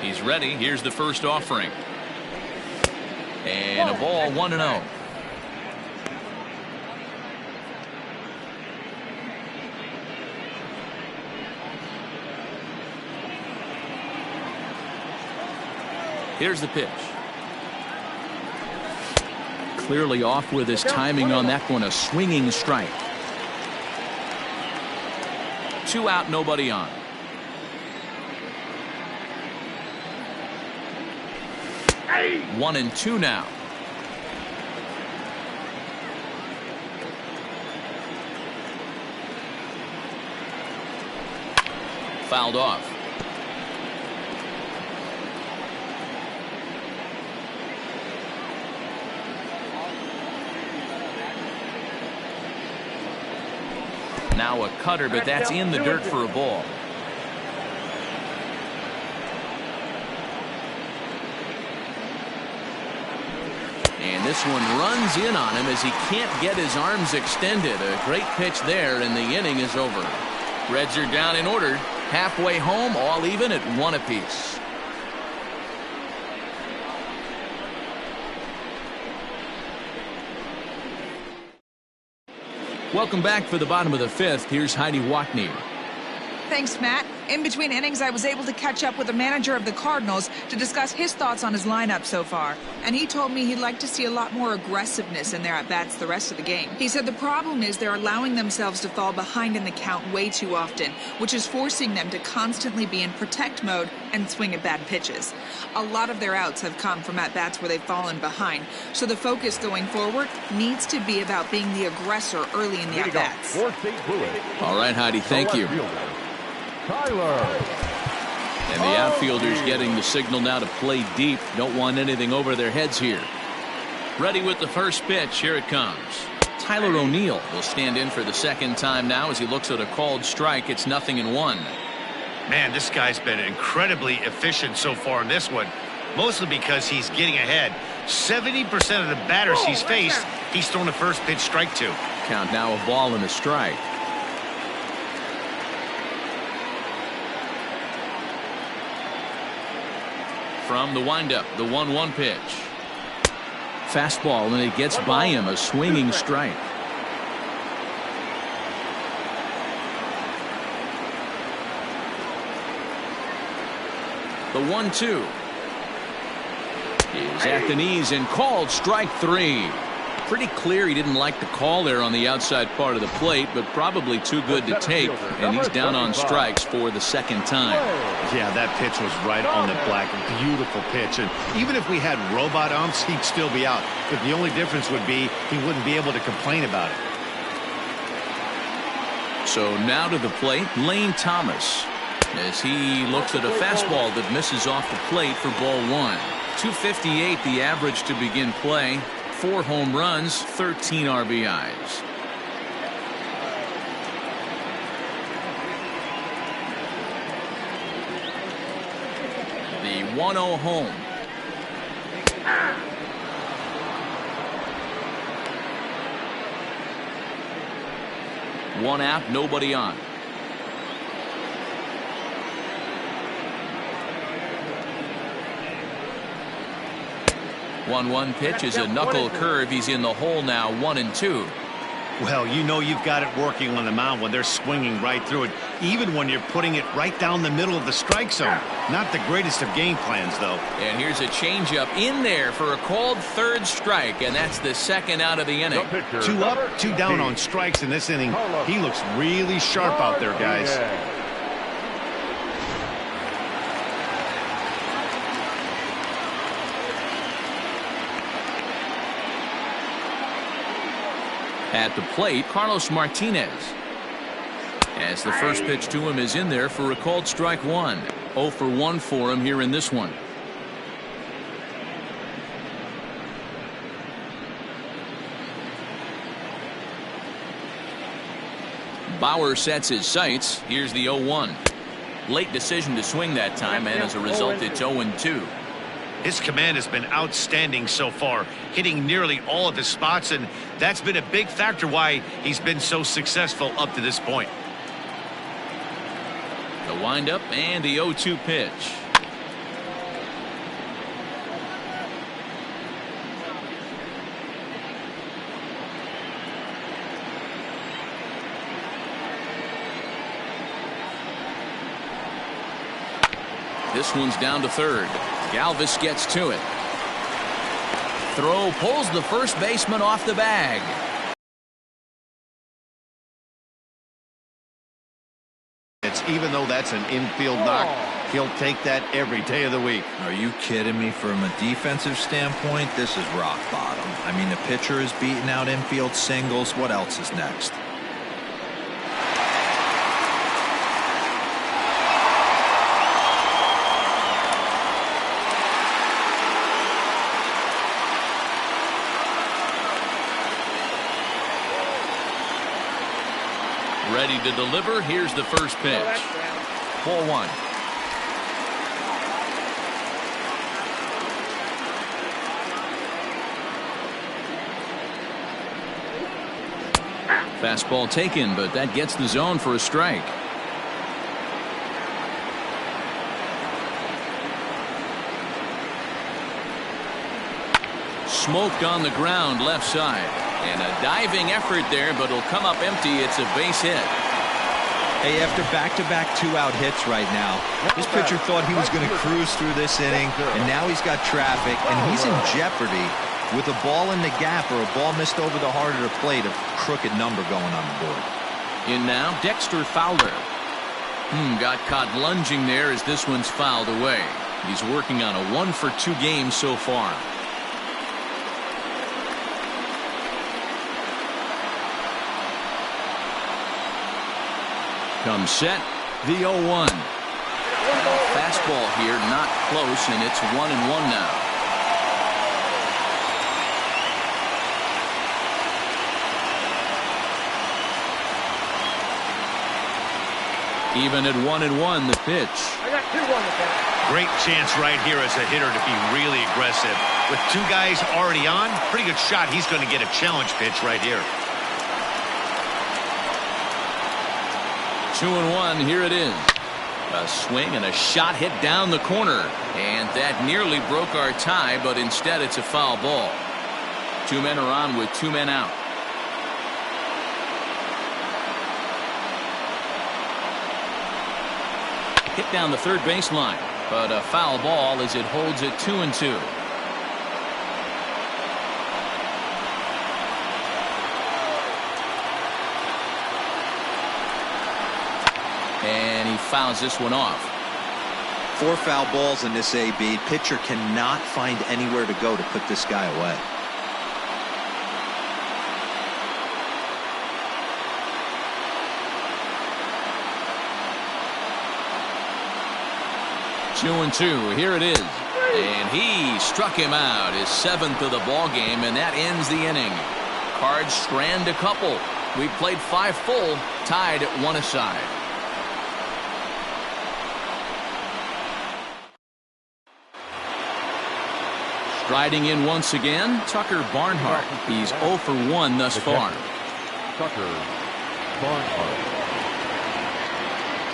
He's ready. Here's the first offering. And a ball 1-0. Here's the pitch. Clearly off with his timing on that one. A swinging strike. 2 out, nobody on. Hey. 1-2 now. Fouled off. Now a cutter, but that's in the dirt for a ball. And this one runs in on him as he can't get his arms extended. A great pitch there, and the inning is over. Reds are down in order. Halfway home, all even at 1 apiece. Welcome back for the bottom of the 5th. Here's Heidi Watney. Thanks, Matt. In between innings, I was able to catch up with the manager of the Cardinals to discuss his thoughts on his lineup so far. And he told me he'd like to see a lot more aggressiveness in their at-bats the rest of the game. He said the problem is they're allowing themselves to fall behind in the count way too often, which is forcing them to constantly be in protect mode and swing at bad pitches. A lot of their outs have come from at-bats where they've fallen behind. So the focus going forward needs to be about being the aggressor early in the at-bats. All right, Heidi, thank you. Tyler. And the outfielders getting the signal now to play deep. Don't want anything over their heads here. Ready with the first pitch. Here it comes. Tyler O'Neill will stand in for the second time now as he looks at a called strike. It's 0-1. Man, this guy's been incredibly efficient so far in this one, mostly because he's getting ahead. 70% of the batters he's faced, he's thrown a first pitch strike to. Count now a ball and a strike. From the windup, the 1-1 pitch. Fastball, and it gets by him. A swinging strike. The 1-2 is at the knees and called strike 3. Pretty clear he didn't like the call there on the outside part of the plate, but probably too good to take, and he's down on strikes for the second time. Yeah, that pitch was right on the black. Beautiful pitch. And even if we had robot umps, he'd still be out. But the only difference would be he wouldn't be able to complain about it. So now to the plate, Lane Thomas, as he looks at a fastball that misses off the plate for ball 1. 258 the average to begin play. 4 home runs, 13 RBIs. The 1-0 home. One out, nobody on. One pitch is a knuckle curve. He's in the hole now, 1-2. Well, you know you've got it working on the mound when they're swinging right through it, even when you're putting it right down the middle of the strike zone. Not the greatest of game plans, though. And here's a changeup in there for a called third strike, and that's the second out of the inning. 2 up, 2 down on strikes in this inning. He looks really sharp out there, guys. At the plate, Carlos Martinez. As the first pitch to him is in there for a called strike 1. 0 for 1 for him here in this one. Bauer sets his sights. Here's the 0-1. Late decision to swing that time, and as a result, it's 0-2. His command has been outstanding so far, hitting nearly all of his spots, and that's been a big factor why he's been so successful up to this point. The windup and the 0-2 pitch. This one's down to third. Galvis gets to it. Throw pulls the first baseman off the bag. Even though that's an infield knock, he'll take that every day of the week. Are you kidding me? From a defensive standpoint, this is rock bottom. I mean, the pitcher is beating out infield singles. What else is next? Ready to deliver. Here's the first pitch. 4-1. Fastball taken, but that gets the zone for a strike. Smoked on the ground left side. And a diving effort there, but it'll come up empty. It's a base hit. Hey, after back-to-back two-out hits right now, this pitcher thought he was going to cruise through this inning, and now he's got traffic, and he's in jeopardy with a ball in the gap or a ball missed over the heart of the plate, a crooked number going on the board. In now, Dexter Fowler. Got caught lunging there as this one's fouled away. He's working on a 1-for-2 game so far. Comes set, the 0-1. Fastball here, not close, and it's 1-1 now. Even at 1-1, the pitch. I got 2-1 to count. Great chance right here as a hitter to be really aggressive. With two guys already on, pretty good shot. He's going to get a challenge pitch right here. 2-1, here it is. A swing and a shot hit down the corner. And that nearly broke our tie, but instead it's a foul ball. Two men are on with two men out. Hit down the third baseline, but a foul ball as it holds it 2-2. And he fouls this one off. 4 foul balls in this AB. Pitcher cannot find anywhere to go to put this guy away. Two and two. Here it is. And he struck him out, his 7th of the ball game, and that ends the inning. Cards strand a couple. We played 5 full, tied at 1 aside. Striding in once again, Tucker Barnhart. He's 0 for 1 thus far. Tucker Barnhart.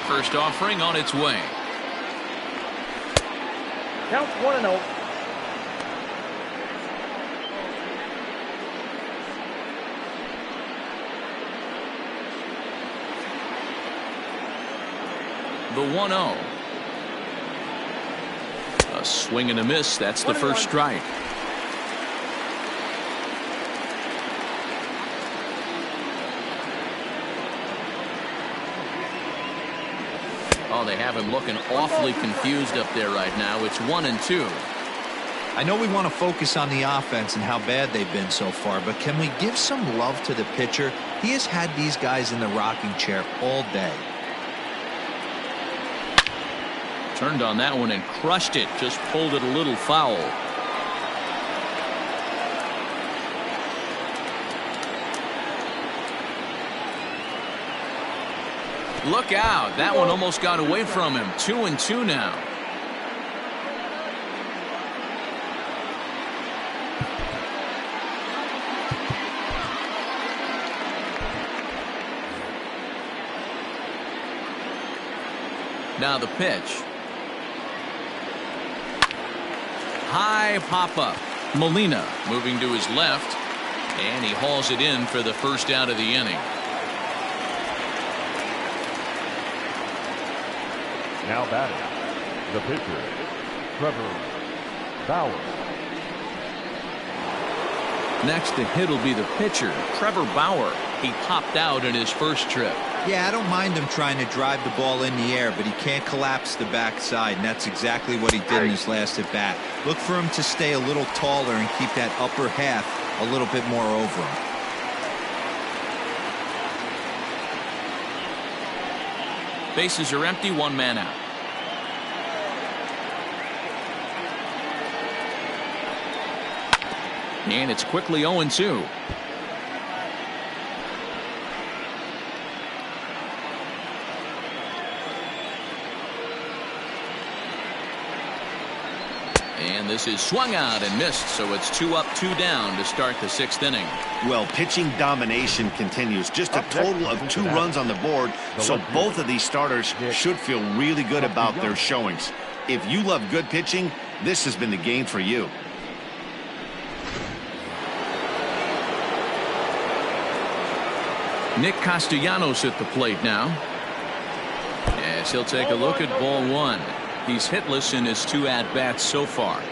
First offering on its way. Counts 1-0. The 1-0. A swing and a miss. That's the first strike. Oh, they have him looking awfully confused up there right now. It's 1-2. I know we want to focus on the offense and how bad they've been so far, but can we give some love to the pitcher? He has had these guys in the rocking chair all day. Turned on that one and crushed it. Just pulled it a little foul. Look out. That one almost got away from him. 2-2 now. Now the pitch. High pop up. Molina moving to his left, and he hauls it in for the first out of the inning. Now batting, the pitcher, Trevor Bauer. Next to hit will be the pitcher, Trevor Bauer. He popped out in his first trip. Yeah, I don't mind him trying to drive the ball in the air, but he can't collapse the backside, and that's exactly what he did in his last at bat. Look for him to stay a little taller and keep that upper half a little bit more over him. Bases are empty, one man out. And it's quickly 0-2. And this is swung out and missed, so it's 2 up, 2 down to start the 6th inning. Well, pitching domination continues. Just a total of 2 runs on the board, so both of these starters should feel really good about their showings. If you love good pitching, this has been the game for you. Nick Castellanos at the plate now, as he'll take a look at ball 1. He's hitless in his 2 at-bats so far.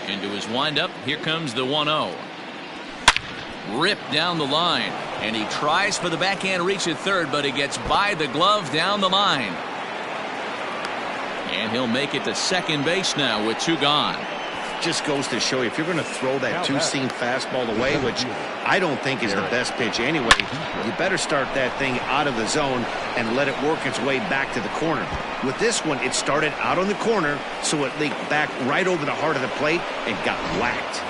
Into his windup. Here comes the 1-0. Ripped down the line, and he tries for the backhand reach at third, but he gets by the glove down the line. And he'll make it to second base now with 2 gone. Just goes to show you, if you're going to throw that two-seam fastball away, which I don't think is the best pitch anyway, you better start that thing out of the zone and let it work its way back to the corner. With this one, it started out on the corner, so it leaked back right over the heart of the plate and got whacked.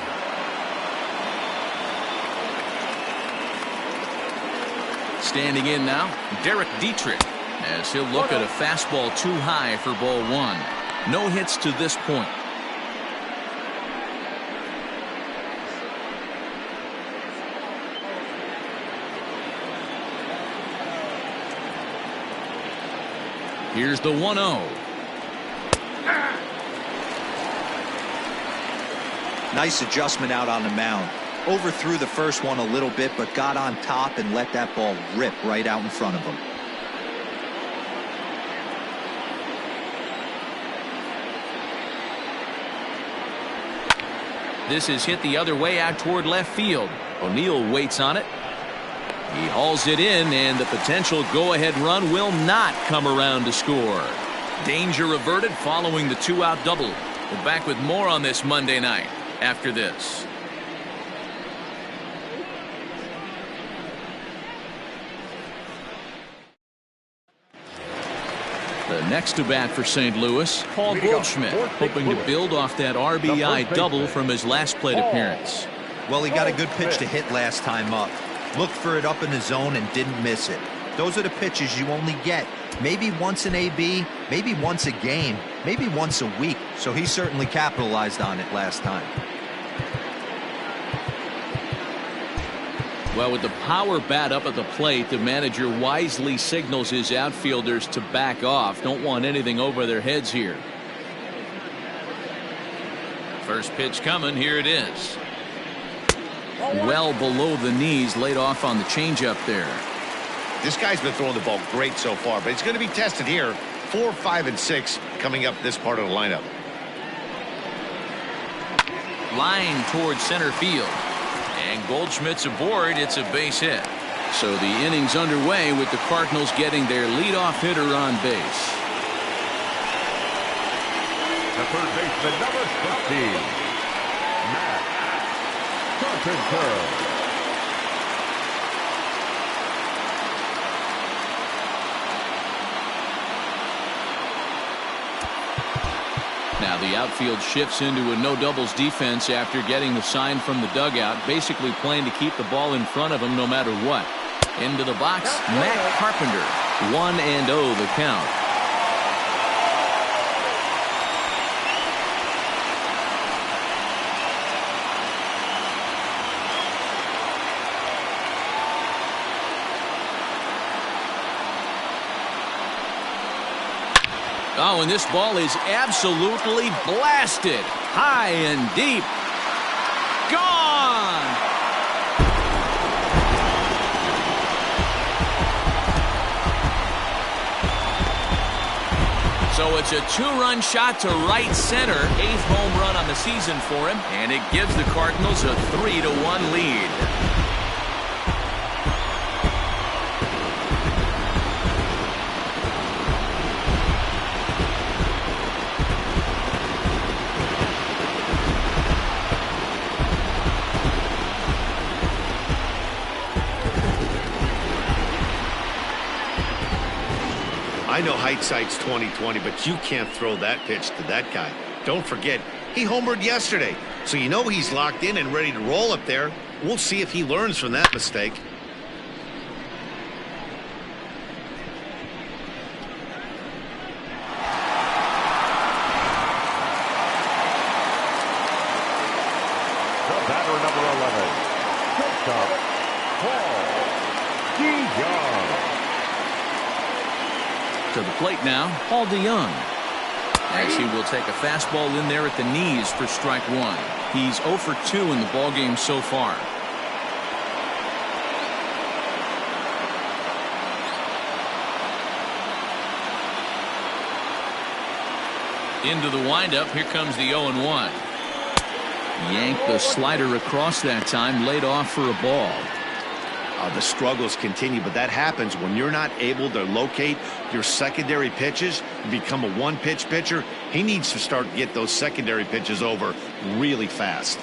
Standing in now, Derek Dietrich, as he'll look at a fastball too high for ball 1. No hits to this point. Here's the 1-0. Nice adjustment out on the mound. Overthrew the first one a little bit, but got on top and let that ball rip right out in front of him. This is hit the other way out toward left field. O'Neill waits on it. He hauls it in, and the potential go-ahead run will not come around to score. Danger averted following the 2-out double. We're back with more on this Monday night after this. The next to bat for St. Louis, Paul Goldschmidt, hoping to build off that RBI double from his last plate appearance. Well, he got a good pitch to hit last time up. Looked for it up in the zone and didn't miss it. Those are the pitches you only get maybe once in AB, maybe once a game, maybe once a week. So he certainly capitalized on it last time. Well, with the power bat up at the plate, the manager wisely signals his outfielders to back off. Don't want anything over their heads here. First pitch coming. Here it is. Well below the knees, laid off on the changeup there. This guy's been throwing the ball great so far, but he's going to be tested here. 4, 5, and 6 coming up this part of the lineup. Line towards center field. And Goldschmidt's aboard. It's a base hit. So the inning's underway with the Cardinals getting their leadoff hitter on base. The third baseman, number 15, Matt Carpenter. Now the outfield shifts into a no doubles defense after getting the sign from the dugout, basically playing to keep the ball in front of him no matter what. Into the box, Matt Carpenter. 1-0 the count. Oh, and this ball is absolutely blasted. High and deep. Gone! So it's a two-run shot to right center. 8th home run on the season for him. And it gives the Cardinals a 3-1 lead. I know hindsight's 20/20, but you can't throw that pitch to that guy. Don't forget, he homered yesterday, so you know he's locked in and ready to roll up there. We'll see if he learns from that mistake. The batter, number 11, shortstop, Paul DeYoung. To the plate now, Paul DeYoung. As he will take a fastball in there at the knees for strike one. He's 0 for 2 in the ballgame so far. Into the windup, here comes the 0-1. Yanked the slider across that time, laid off for a ball. The struggles continue, but that happens when you're not able to locate your secondary pitches. You become a one-pitch pitcher. He needs to start to get those secondary pitches over really fast.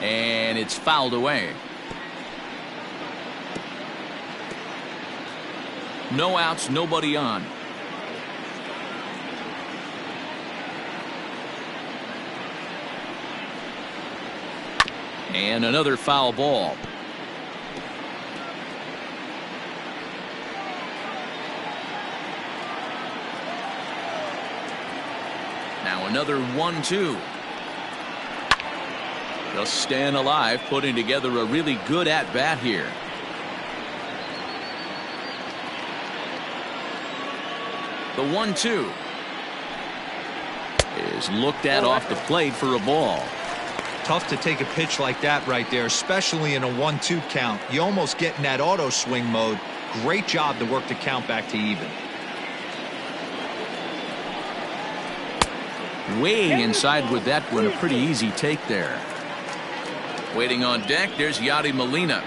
And it's fouled away. No outs, nobody on. And another foul ball. Now another 1-2. Just staying alive, putting together a really good at-bat here. The 1-2 is looked at off the plate for a ball. Tough to take a pitch like that right there, especially in a 1-2 count. You almost get in that auto swing mode. Great job to work the count back to even. Way inside with that one. A pretty easy take there. Waiting on deck, there's Yadi Molina.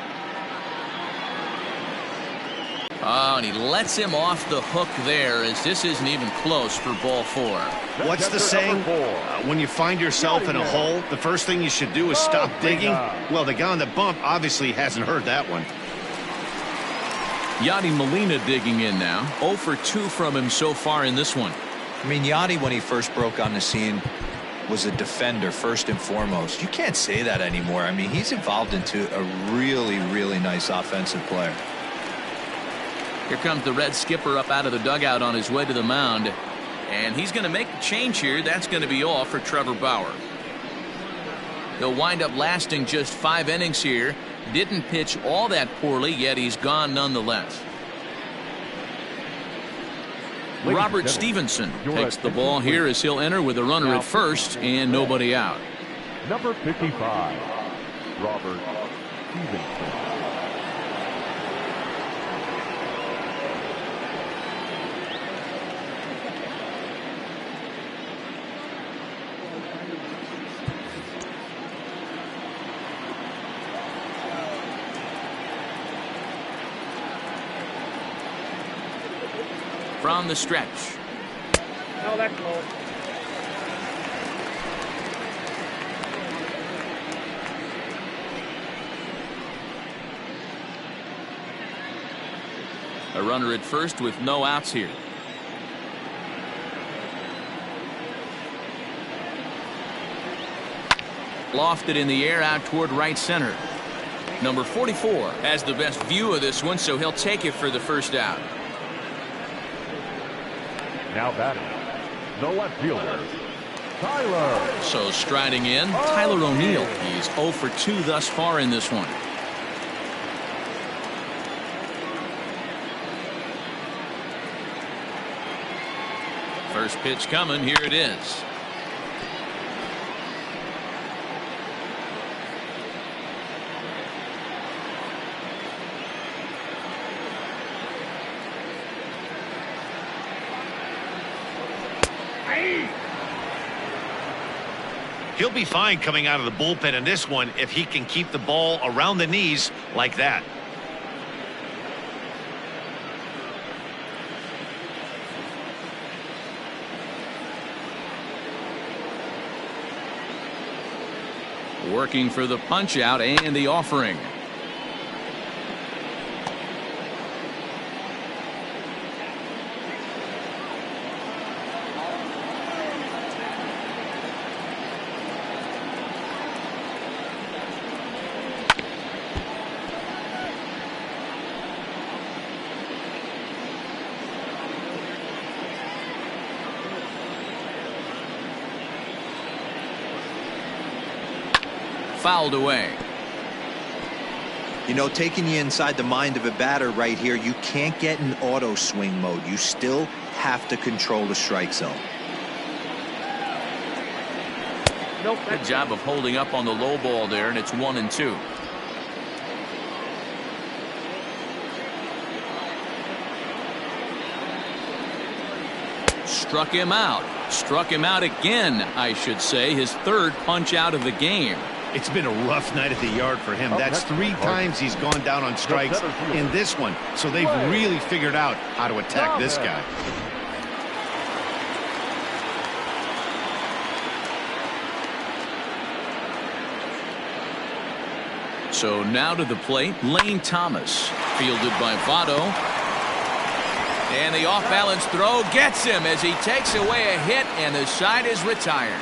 Oh, and he lets him off the hook there, as this isn't even close for ball 4. What's the saying? When you find yourself in a hole, the first thing you should do is stop digging. Well, the guy on the bump obviously hasn't heard that one. Yadi Molina digging in now. 0 for 2 from him so far in this one. I mean, Yadi, when he first broke on the scene, was a defender first and foremost. You can't say that anymore. I mean, he's evolved into a really, really nice offensive player. Here comes the Red skipper up out of the dugout on his way to the mound. And he's going to make the change here. That's going to be all for Trevor Bauer. He'll wind up lasting just 5 innings here. Didn't pitch all that poorly, yet he's gone nonetheless. Robert Stevenson takes the ball here as he'll enter with a runner at first and nobody out. Number 55, Robert Stevenson. From the stretch. No, that's low. A A runner at first with no outs here. Lofted in the air out toward right center. Number 44 has the best view of this one, so he'll take it for the first out. Now batting, the left fielder, Tyler. So striding in, Tyler O'Neill. He's 0 for 2 thus far in this one. First pitch coming. Here it is. He'll be fine coming out of the bullpen in this one if he can keep the ball around the knees like that. Working for the punch out and the offering. Fouled away. You know, taking you inside the mind of a batter right here, you can't get in auto swing mode. You still have to control the strike zone. Nope. Good job of holding up on the low ball there, and it's 1-2. Struck him out. Struck him out again, I should say. His third punch out of the game. It's been a rough night at the yard for him. That's 3 times he's gone down on strikes in this one. So they've really figured out how to attack this guy. So now to the plate, Lane Thomas. Fielded by Votto. And the off-balance throw gets him as he takes away a hit, and the side is retired.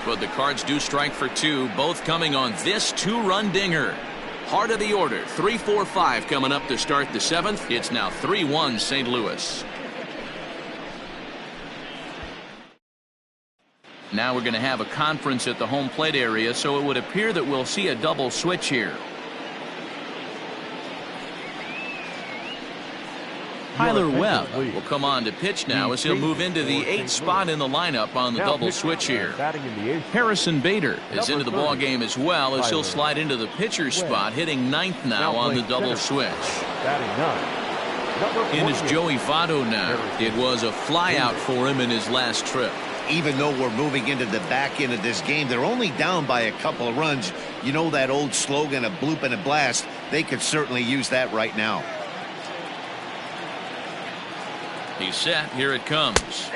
But the Cards do strike for 2, both coming on this 2-run dinger. Heart of the order, 3-4-5 coming up to start the 7th. It's now 3-1 St. Louis. Now we're going to have a conference at the home plate area, so it would appear that we'll see a double switch here. Tyler Webb will come on to pitch now as he'll move into the 8th spot in the lineup on the double switch here. Harrison Bader is into the ball game as well as he'll slide into the pitcher's spot, hitting 9th now on the double switch. In is Joey Votto now. It was a flyout for him in his last trip. Even though we're moving into the back end of this game, they're only down by a couple of runs. You know that old slogan, a bloop and a blast. They could certainly use that right now. He's set. Here it comes.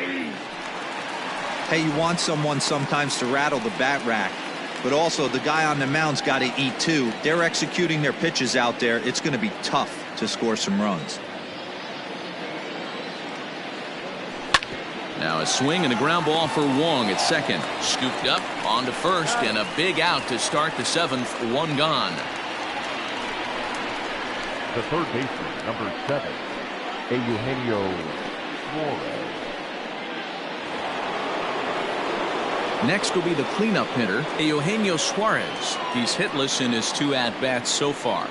Hey, you want someone sometimes to rattle the bat rack, but also the guy on the mound's got to eat too. They're executing their pitches out there. It's going to be tough to score some runs. Now a swing and a ground ball for Wong at second. Scooped up on to first, and a big out to start the 7th. 1 gone. The third baseman, number 7, Eugenio Suarez. Next will be the cleanup hitter, Eugenio Suarez. He's hitless in his 2 at-bats so far.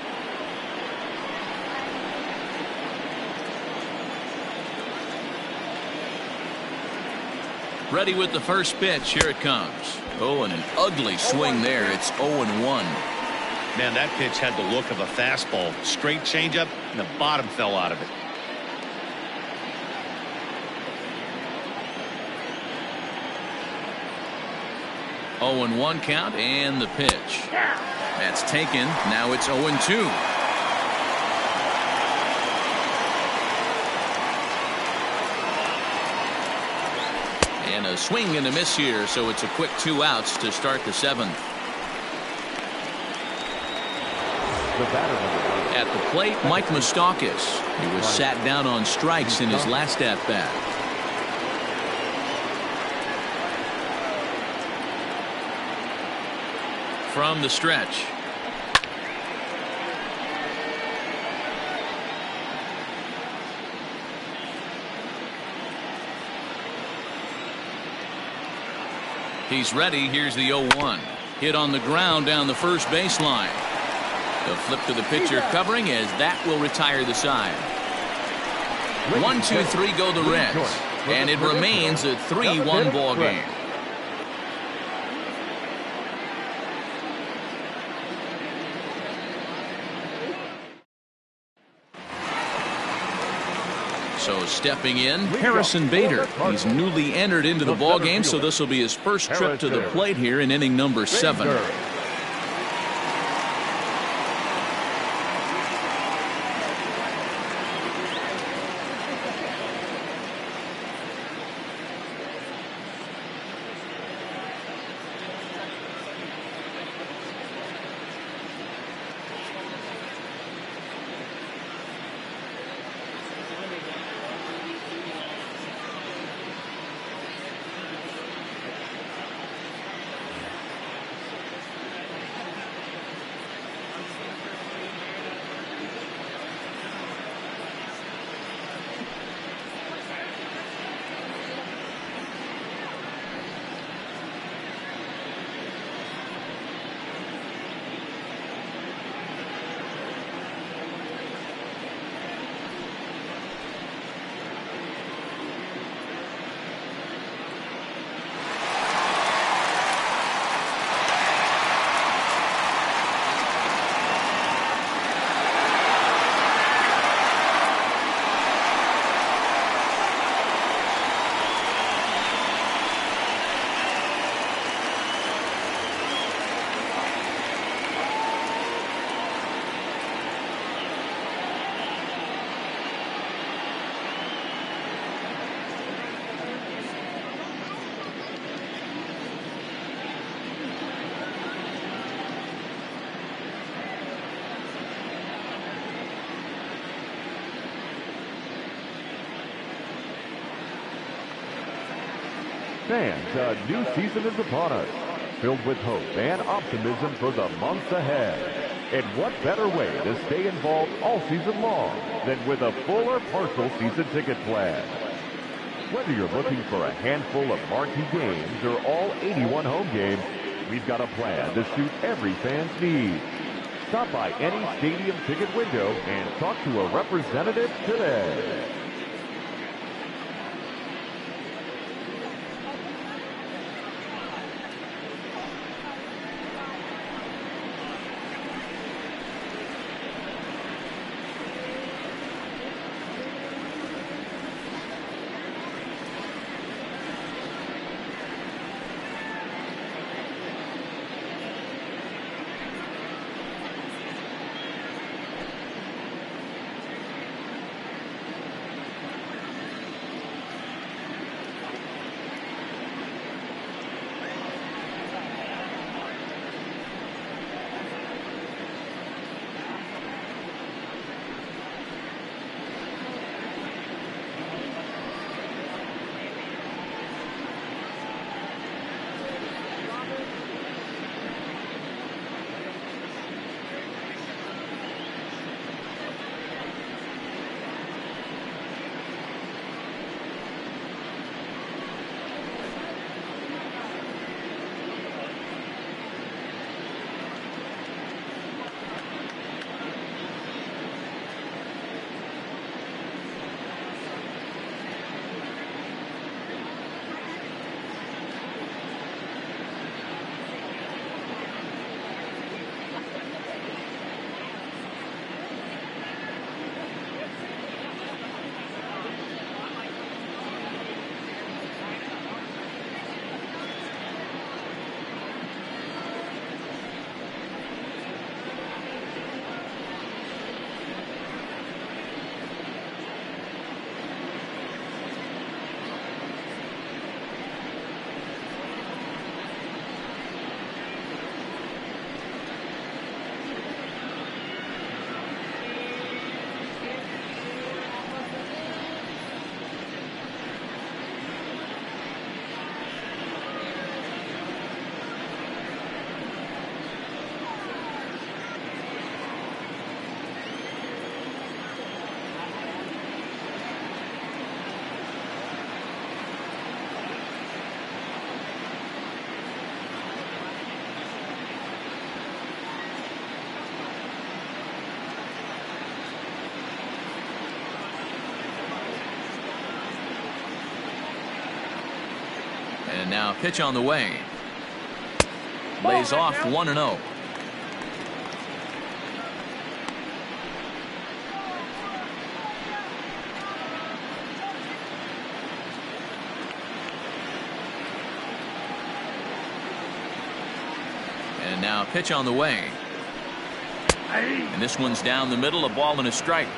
Ready with the first pitch. Here it comes. Oh, and an ugly swing there. It's 0-1. Man, that pitch had the look of a fastball. Straight changeup, and the bottom fell out of it. Oh, 0-1 count, and the pitch. That's taken. Now it's 0-2. And a swing and a miss here, so it's a quick 2 outs to start the 7th. The batter, number At the plate, Mike Moustakas. He was sat down on strikes in his last at-bat. From the stretch. He's ready. Here's the 0-1. Hit on the ground down the first baseline. The flip to the pitcher covering as that will retire the side. 1-2-3 go the Reds. And it remains a 3-1 ball game. So stepping in, Harrison Bader. He's newly entered into the ball game, so this will be his first trip to the plate here in inning number 7. Fans, a new season is upon us, filled with hope and optimism for the months ahead. And what better way to stay involved all season long than with a full or partial season ticket plan? Whether you're looking for a handful of marquee games or all 81 home games, we've got a plan to suit every fan's needs. Stop by any stadium ticket window and talk to a representative today. now pitch on the way. Lays off 1-0. And now pitch on the way. And this one's down the middle, a ball and a strike.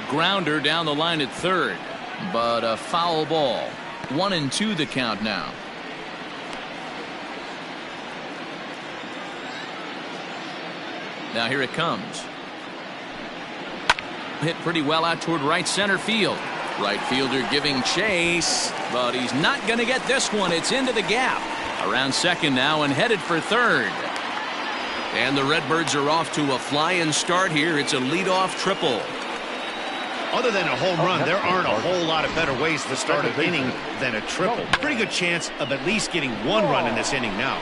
Grounder down the line at third, but a foul ball. 1-2 the count now. Now here it comes. Hit pretty well out toward right center field. Right fielder giving chase, but he's not going to get this one. It's into the gap. Around second now and headed for third. And the Redbirds are off to a flying start here. It's a leadoff triple. Other than a home run, there aren't a whole lot of better ways to start an inning than a triple. Pretty good chance of at least getting one run in this inning now.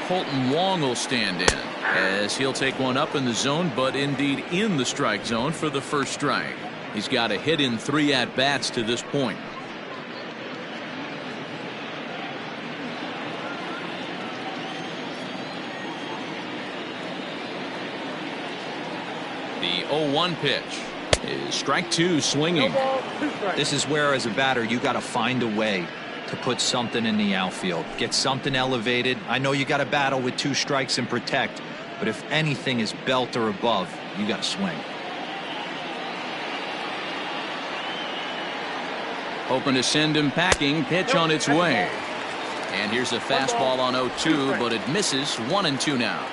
Colton Wong will stand in as he'll take one up in the zone, but indeed in the strike zone for the first strike. He's got a hit in 3 at-bats to this point. The 0-1 pitch is strike 2, swinging. This is where, as a batter, you got to find a way to put something in the outfield, get something elevated. I know you got to battle with 2 strikes and protect, but if anything is belt or above, you got to swing. Hoping to send him packing. Pitch on its way. And here's a fastball on 0-2, but it misses. 1-2 now.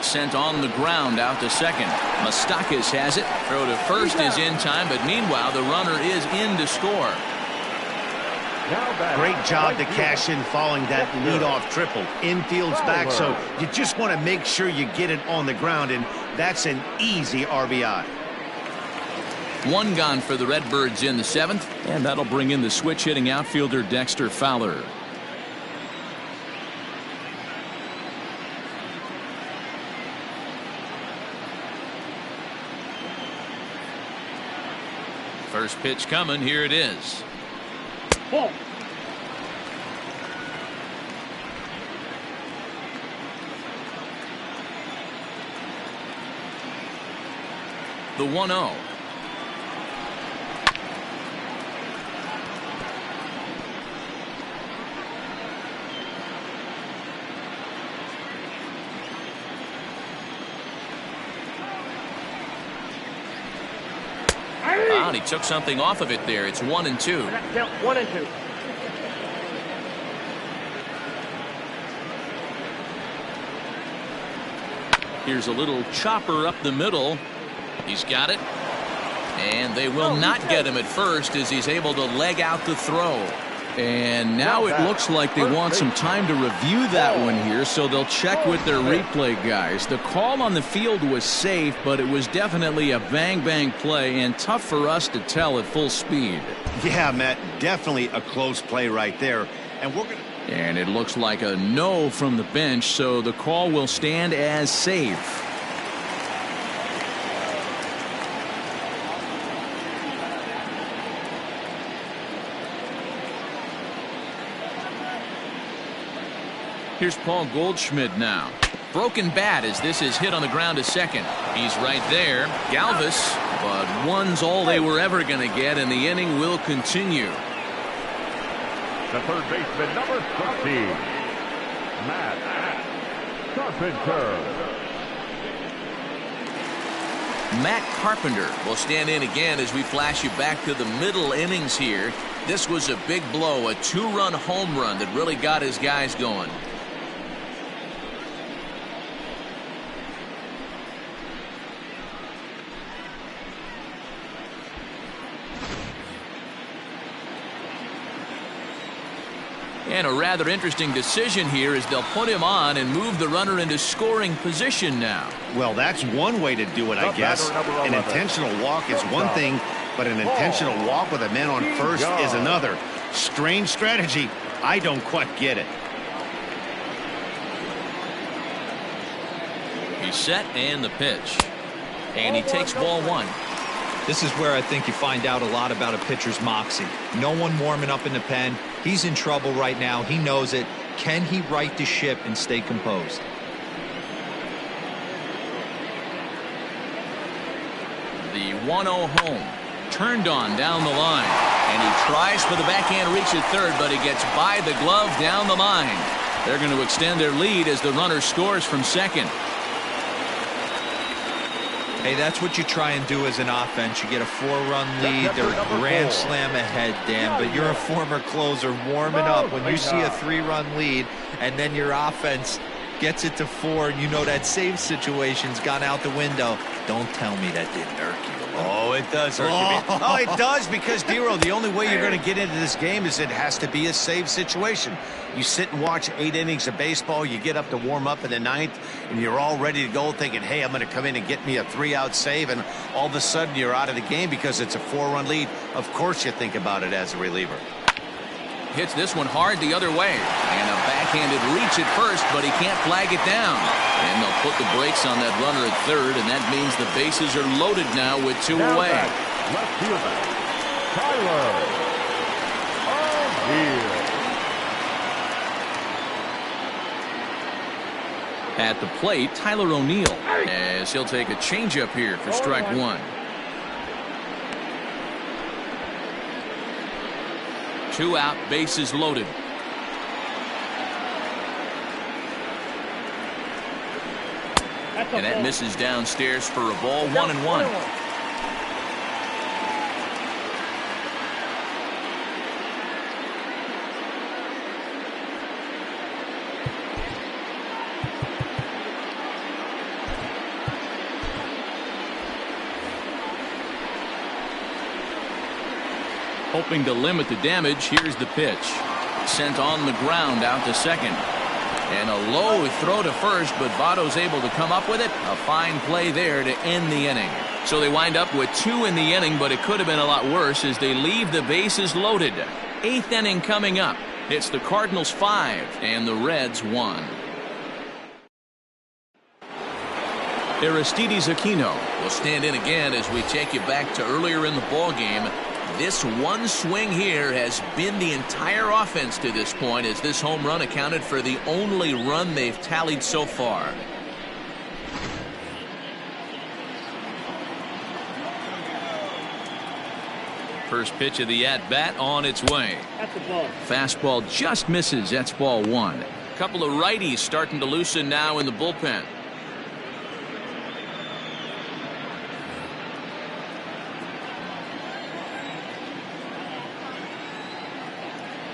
Sent on the ground out to second. Moustakas has it. Throw to first is in time, but meanwhile the runner is in to score. Great job to cash in following that leadoff triple. Infield's back, so you just want to make sure you get it on the ground, and that's an easy RBI. 1 gone for the Redbirds in the 7th, and that'll bring in the switch hitting outfielder Dexter Fowler. First pitch coming. Here it is. Ball. The 1-0. He took something off of it there. It's 1-2. 1-2. Here's a little chopper up the middle. He's got it. And they will not get him at first as he's able to leg out the throw. And now it looks like they want some time to review that one here, so they'll check with their replay guys. The call on the field was safe, but it was definitely a bang-bang play and tough for us to tell at full speed. Yeah, Matt, definitely a close play right there. And it looks like a no from the bench, so the call will stand as safe. Here's Paul Goldschmidt now. Broken bat as this is hit on the ground to second. He's right there. Galvis, but one's all they were ever going to get, and the inning will continue. The third baseman, number 13, Matt Carpenter. Matt Carpenter will stand in again as we flash you back to the middle innings here. This was a big blow, a 2-run home run that really got his guys going. And a rather interesting decision here is they'll put him on and move the runner into scoring position now. Well, that's one way to do it, I guess. An intentional walk is one thing, but an intentional walk with a man on first is another. Strange strategy. I don't quite get it. He's set and the pitch. And he takes ball one. This is where I think you find out a lot about a pitcher's moxie. No one warming up in the pen. He's in trouble right now. He knows it. Can he right the ship and stay composed? The 1-0 home. Turned on down the line. And he tries for the backhand reach at third, but he gets by the glove down the line. They're going to extend their lead as the runner scores from second. Hey, that's what you try and do as an offense. You get a 4-run lead. They're a grand slam ahead, Dan, but you're a former closer warming up. When you see a 3-run lead and then your offense gets it to 4 and you know that save situation's gone out the window, don't tell me that didn't irk you. Oh, it does hurt you. Oh, it does, because, Dero, the only way you're going to get into this game is it has to be a save situation. You sit and watch 8 innings of baseball, you get up to warm up in the 9th, and you're all ready to go thinking, hey, I'm going to come in and get me a 3-out save, and all of a sudden you're out of the game because it's a 4-run lead. Of course you think about it as a reliever. Hits this one hard the other way. And a backhanded reach at first, but he can't flag it down. And they'll put the brakes on that runner at third, and that means the bases are loaded now with 2 away. Left fielder, Tyler O'Neill. At the plate, Tyler O'Neill, as he'll take a changeup here for strike one. 2 out, bases loaded. And that misses downstairs for a ball, 1-1. Hoping to limit the damage, here's the pitch. Sent on the ground out to second. And a low throw to first, but Votto's able to come up with it. A fine play there to end the inning. So they wind up with 2 in the inning, but it could have been a lot worse as they leave the bases loaded. 8th inning coming up. It's the Cardinals 5 and the Reds 1. Aristides Aquino will stand in again as we take you back to earlier in the ball game. This one swing here has been the entire offense to this point, as this home run accounted for the only run they've tallied so far. First pitch of the at-bat on its way. That's the ball. Fastball just misses. That's ball 1. A couple of righties starting to loosen now in the bullpen.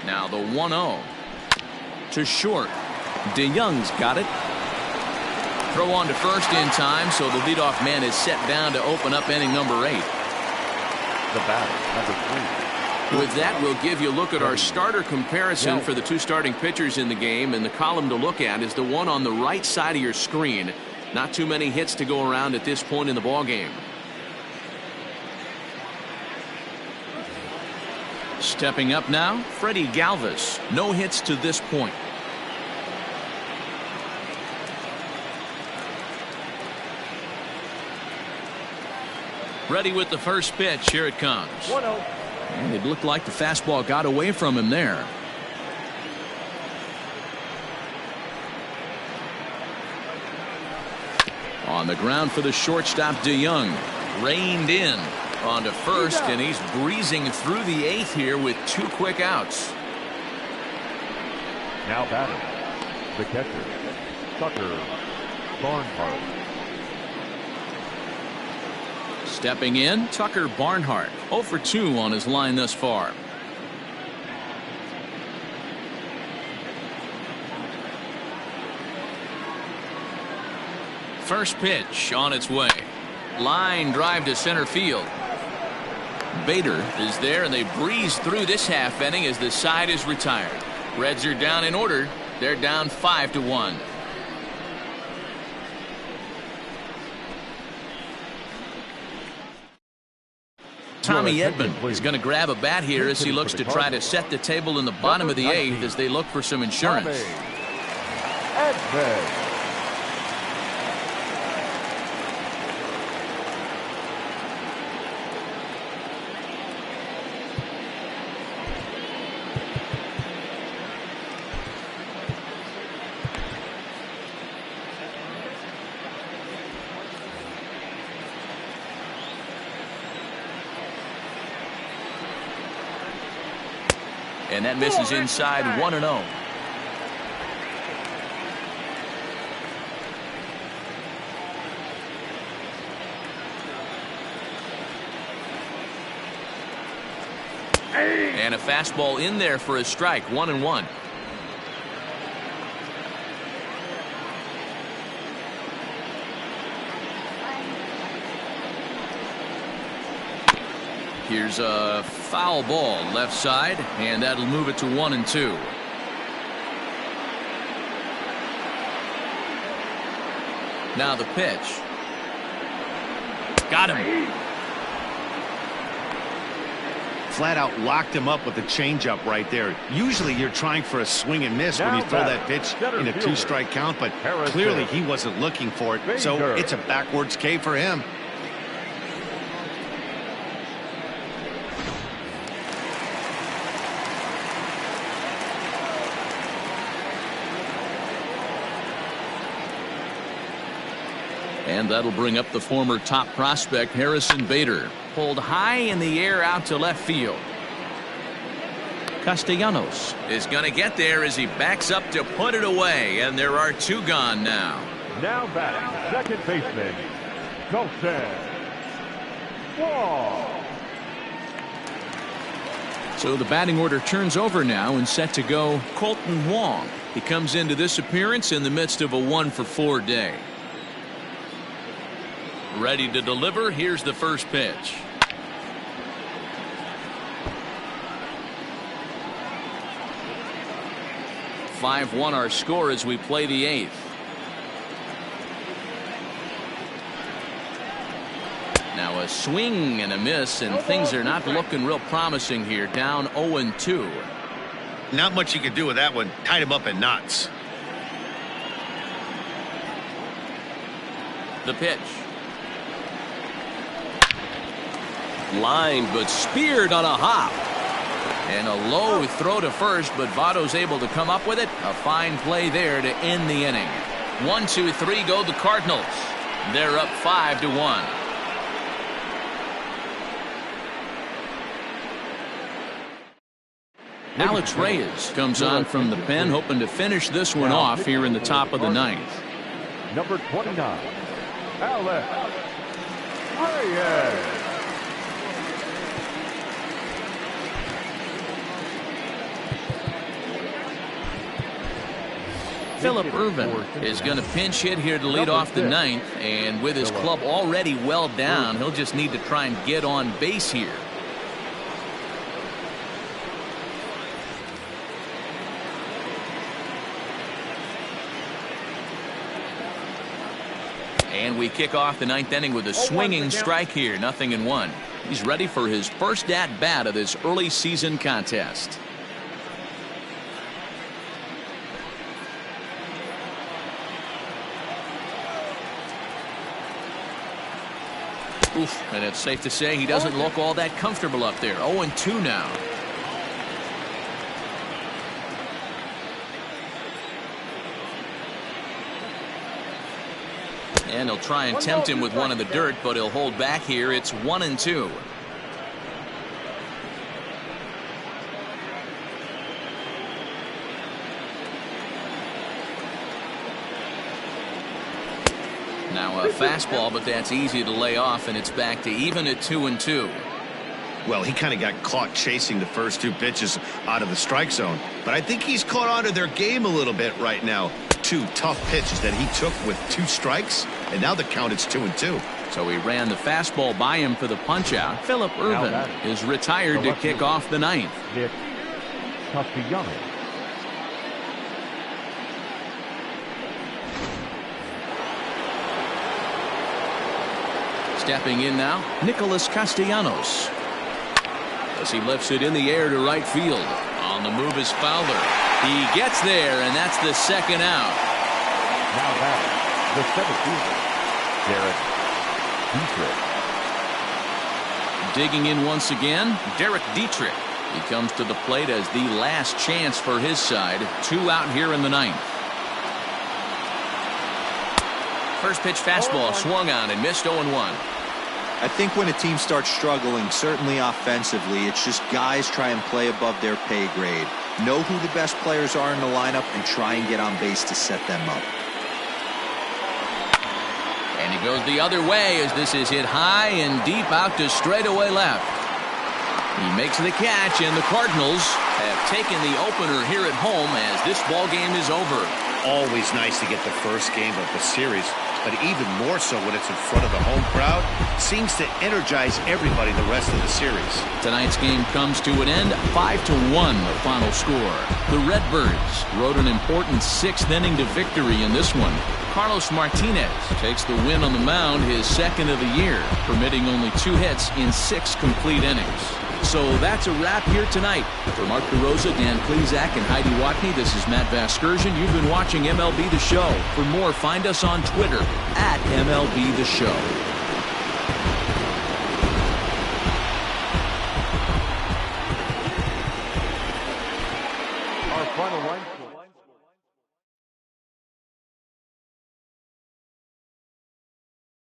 Now the 1-0 to short. DeYoung's got it. Throw on to first in time, so the leadoff man is set down to open up inning number 8. The batter, number 3. With that, we'll give you a look at our starter comparison for the 2 starting pitchers in the game, and the column to look at is the one on the right side of your screen. Not too many hits to go around at this point in the ball game. Stepping up now, Freddie Galvis. No hits to this point. Ready with the first pitch. Here it comes. 1-0. And it looked like the fastball got away from him there. On the ground for the shortstop, DeYoung. Reined in onto first, and he's breezing through the 8th here with 2 quick outs. Now batting, the catcher, Tucker Barnhart. Stepping in, Tucker Barnhart. 0 for 2 on his line thus far. First pitch on its way. Line drive to center field. Bader is there, and they breeze through this half inning as the side is retired. Reds are down in order. They're down 5-1. Tommy Edman is going to grab a bat here as he looks to try to set the table in the bottom of the 8th as they look for some insurance. And that misses inside 1-0. And a fastball in there for a strike, 1-1. Here's a foul ball left side, and that'll move it to 1-2. Now the pitch. Got him. Flat out locked him up with the changeup right there. Usually you're trying for a swing and miss when you throw that pitch in a 2-strike count, but clearly he wasn't looking for it, so it's a backwards K for him. And that'll bring up the former top prospect Harrison Bader. Pulled high in the air out to left field. Castellanos is going to get there as he backs up to put it away, and there are 2 gone now. Now batting, second baseman, Colton Wong. So the batting order turns over now and set to go Colton Wong. He comes into this appearance in the midst of a 1-for-4 day. Ready to deliver. Here's the first pitch. (5-1) our score as we play the 8th. Now a swing and a miss, and things are not looking real promising here. Down 0-2. Not much you could do with that one. Tied him up in knots. The pitch. Lined but speared on a hop. And a low throw to first, but Votto's able to come up with it. A fine play there to end the inning. 1-2-3 go the Cardinals. They're up 5-1. Alex Reyes comes on from the pen, hoping to finish this one off here in the top of the 9th. Number 29, Alex Reyes. Phillip Ervin is going to pinch hit here to lead off the 9th, and with his club already well down, he'll just need to try and get on base here. And we kick off the 9th inning with a swinging strike here, 0-1. He's ready for his first at-bat of this early season contest. Oof, and it's safe to say he doesn't look all that comfortable up there. 0-2 now. And he'll try and tempt him with one in the dirt, but he'll hold back here. It's 1-2. Now a fastball, but that's easy to lay off, and it's back to even at 2-2. Well, he kind of got caught chasing the first 2 pitches out of the strike zone, but I think he's caught on to their game a little bit right now. 2 tough pitches that he took with 2 strikes, and now the count is 2-2. So he ran the fastball by him for the punch out. Phillip Ervin is retired to kick off the 9th. Nick Castellanos. Stepping in now, Nicholas Castellanos. As he lifts it in the air to right field. On the move is Fowler. He gets there, and that's the second out. Now batting, the seventh fielder, Derek Dietrich. Digging in once again, Derek Dietrich. He comes to the plate as the last chance for his side. 2 out here in the ninth. First pitch fastball swung on and missed 0-1. I think when a team starts struggling, certainly offensively, it's just guys try and play above their pay grade. Know who the best players are in the lineup and try and get on base to set them up. And he goes the other way as this is hit high and deep out to straightaway left. He makes the catch, and the Cardinals have taken the opener here at home as this ball game is over. Always nice to get the first game of the series, but even more so when it's in front of the home crowd. Seems to energize everybody the rest of the series. Tonight's game comes to an end, 5-1 the final score. The Redbirds rode an important 6th inning to victory in this one. Carlos Martinez takes the win on the mound, his second of the year, permitting only 2 hits in 6 complete innings. So that's a wrap here tonight. For Mark DeRosa, Dan Klezak, and Heidi Watney, this is Matt Vasgersian. You've been watching MLB The Show. For more, find us on Twitter @MLB The Show.